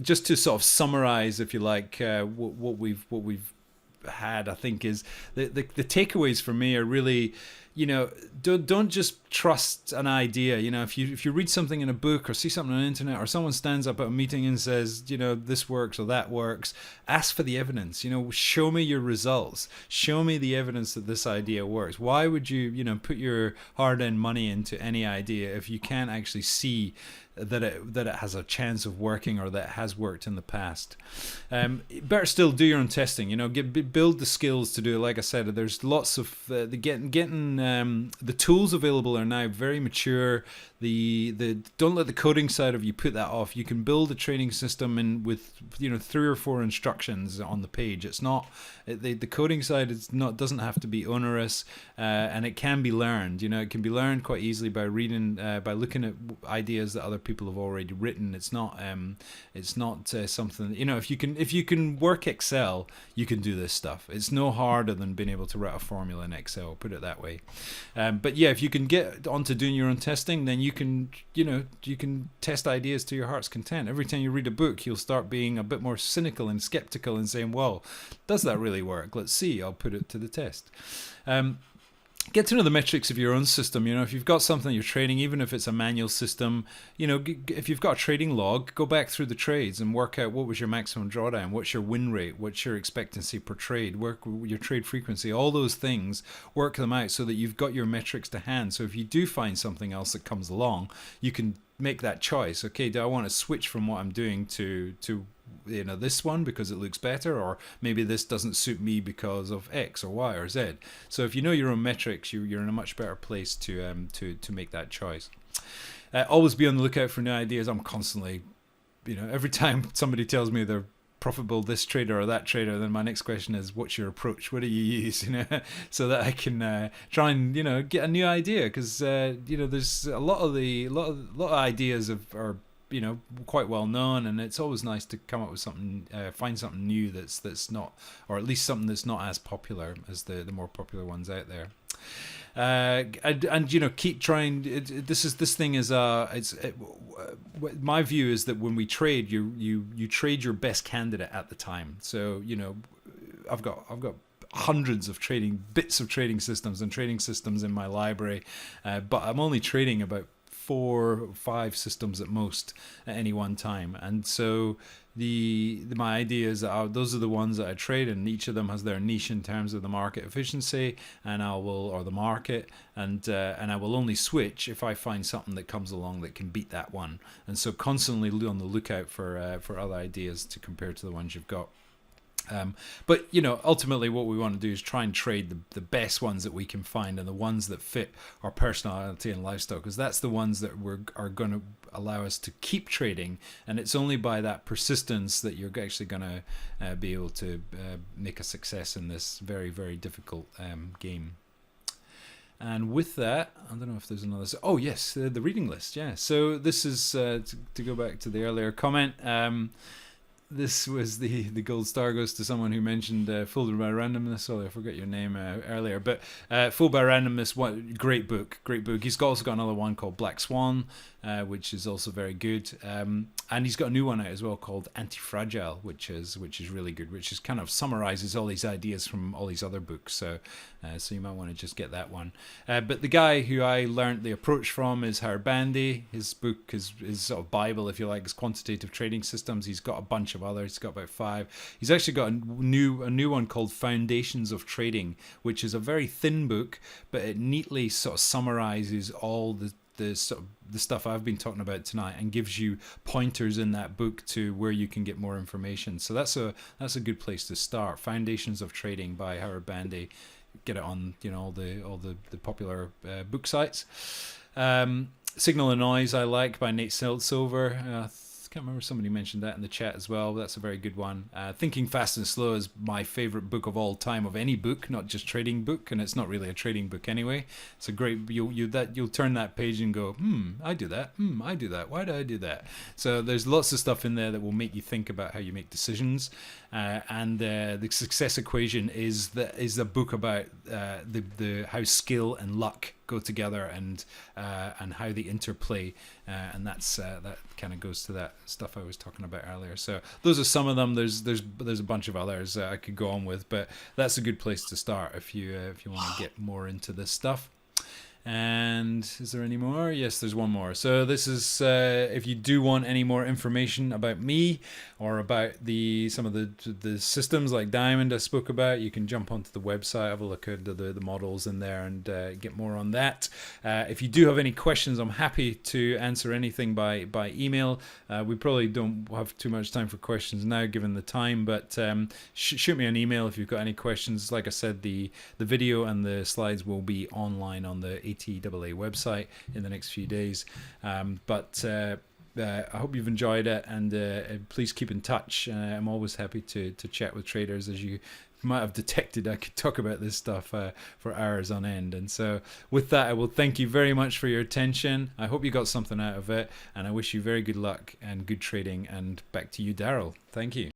Just to sort of summarize, if you like, what we've had, I think is the takeaways for me are really, don't just trust an idea. If you read something in a book or see something on the internet, or someone stands up at a meeting and says, this works or that works, ask for the evidence. Show me your results. Show me the evidence that this idea works. Why would you, put your hard-earned money into any idea if you can't actually see that it has a chance of working, or that it has worked in the past? Better still, do your own testing. Build the skills to do it. Like I said, there's lots of the tools available are now very mature. the don't let the coding side of you put that off. You can build a training system in with 3 or 4 instructions on the page. It's not the coding side doesn't have to be onerous, and it can be learned. It can be learned quite easily by reading, by looking at ideas that other people have already written. It's not something, if you can work Excel, you can do this stuff. It's no harder than being able to write a formula in Excel, put it that way. But yeah, if you can get onto doing your own testing, then you can test ideas to your heart's content. Every time you read a book, you'll start being a bit more cynical and skeptical and saying, well, does that really work? Let's see. I'll put it to the test. Get to know the metrics of your own system. If you've got something you're trading, even if it's a manual system, if you've got a trading log, go back through the trades and work out what was your maximum drawdown, what's your win rate, what's your expectancy per trade, work your trade frequency, all those things, work them out so that you've got your metrics to hand. So if you do find something else that comes along, you can make that choice. Okay, do I want to switch from what I'm doing to this one because it looks better, or maybe this doesn't suit me because of X or Y or Z. So if you know your own metrics, you're in a much better place to make that choice. Always be on the lookout for new ideas. I'm constantly, every time somebody tells me they're profitable, this trader or that trader, then my next question is, what's your approach? What do you use? So that I can try and get a new idea, because there's a lot of ideas are quite well known, and it's always nice to come up with something, find something new that's not, or at least something that's not as popular as the more popular ones out there. And keep trying. My view is that when we trade, you trade your best candidate at the time. So I've got hundreds of bits of trading systems and trading systems in my library, but I'm only trading about 4 or 5 systems at most at any one time. And so my idea is that those are the ones that I trade, and each of them has their niche in terms of the market efficiency, and the market, and I will only switch if I find something that comes along that can beat that one. And so constantly on the lookout for other ideas to compare to the ones you've got. But ultimately what we want to do is try and trade the best ones that we can find, and the ones that fit our personality and lifestyle, because that's the ones that are going to allow us to keep trading. And it's only by that persistence that you're actually going to be able to make a success in this very, very difficult game. And with that, I don't know if there's another. Oh yes, the reading list. Yeah. So this is to go back to the earlier comment. This was the gold star goes to someone who mentioned Fooled by Randomness. Sorry, I forgot your name earlier. But Fooled by Randomness, great book. He's also got another one called Black Swan, which is also very good. And he's got a new one out as well called Anti-Fragile, which is really good, which is kind of summarizes all these ideas from all these other books. So you might want to just get that one. But the guy who I learned the approach from is Howard Bandy. His book is sort of Bible, if you like, is Quantitative Trading Systems. He's got a bunch of others. He's got about 5. He's actually got a new one called Foundations of Trading, which is a very thin book, but it neatly sort of summarizes all the stuff I've been talking about tonight, and gives you pointers in that book to where you can get more information. So that's a good place to start. Foundations of Trading by Howard Bandy. Get it on all the popular book sites. Signal and Noise I like by Nate Silver. I can't remember, somebody mentioned that in the chat as well. That's a very good one. Thinking Fast and Slow is my favorite book of all time, of any book, not just trading book, and it's not really a trading book anyway. It's a great, you'll turn that page and go, I do that. I do that. Why do I do that? So there's lots of stuff in there that will make you think about how you make decisions. And the Success Equation is a book about the how skill and luck go together, and how they interplay, and that kind of goes to that stuff I was talking about earlier. So those are some of them. There's a bunch of others I could go on with, but that's a good place to start if you want to get more into this stuff. And is there any more? Yes, there's one more. So this is if you do want any more information about me, or about some of the systems like Diamond I spoke about, you can jump onto the website, have a look at the models in there, and get more on that. If you do have any questions, I'm happy to answer anything by email. We probably don't have too much time for questions now given the time, but shoot me an email if you've got any questions. Like I said, the video and the slides will be online on the ATAA website in the next few days. But I hope you've enjoyed it, and please keep in touch. I'm always happy to chat with traders. As you might have detected, I could talk about this stuff for hours on end. And so with that, I will thank you very much for your attention. I hope you got something out of it, and I wish you very good luck and good trading. And back to you, Daryl. Thank you.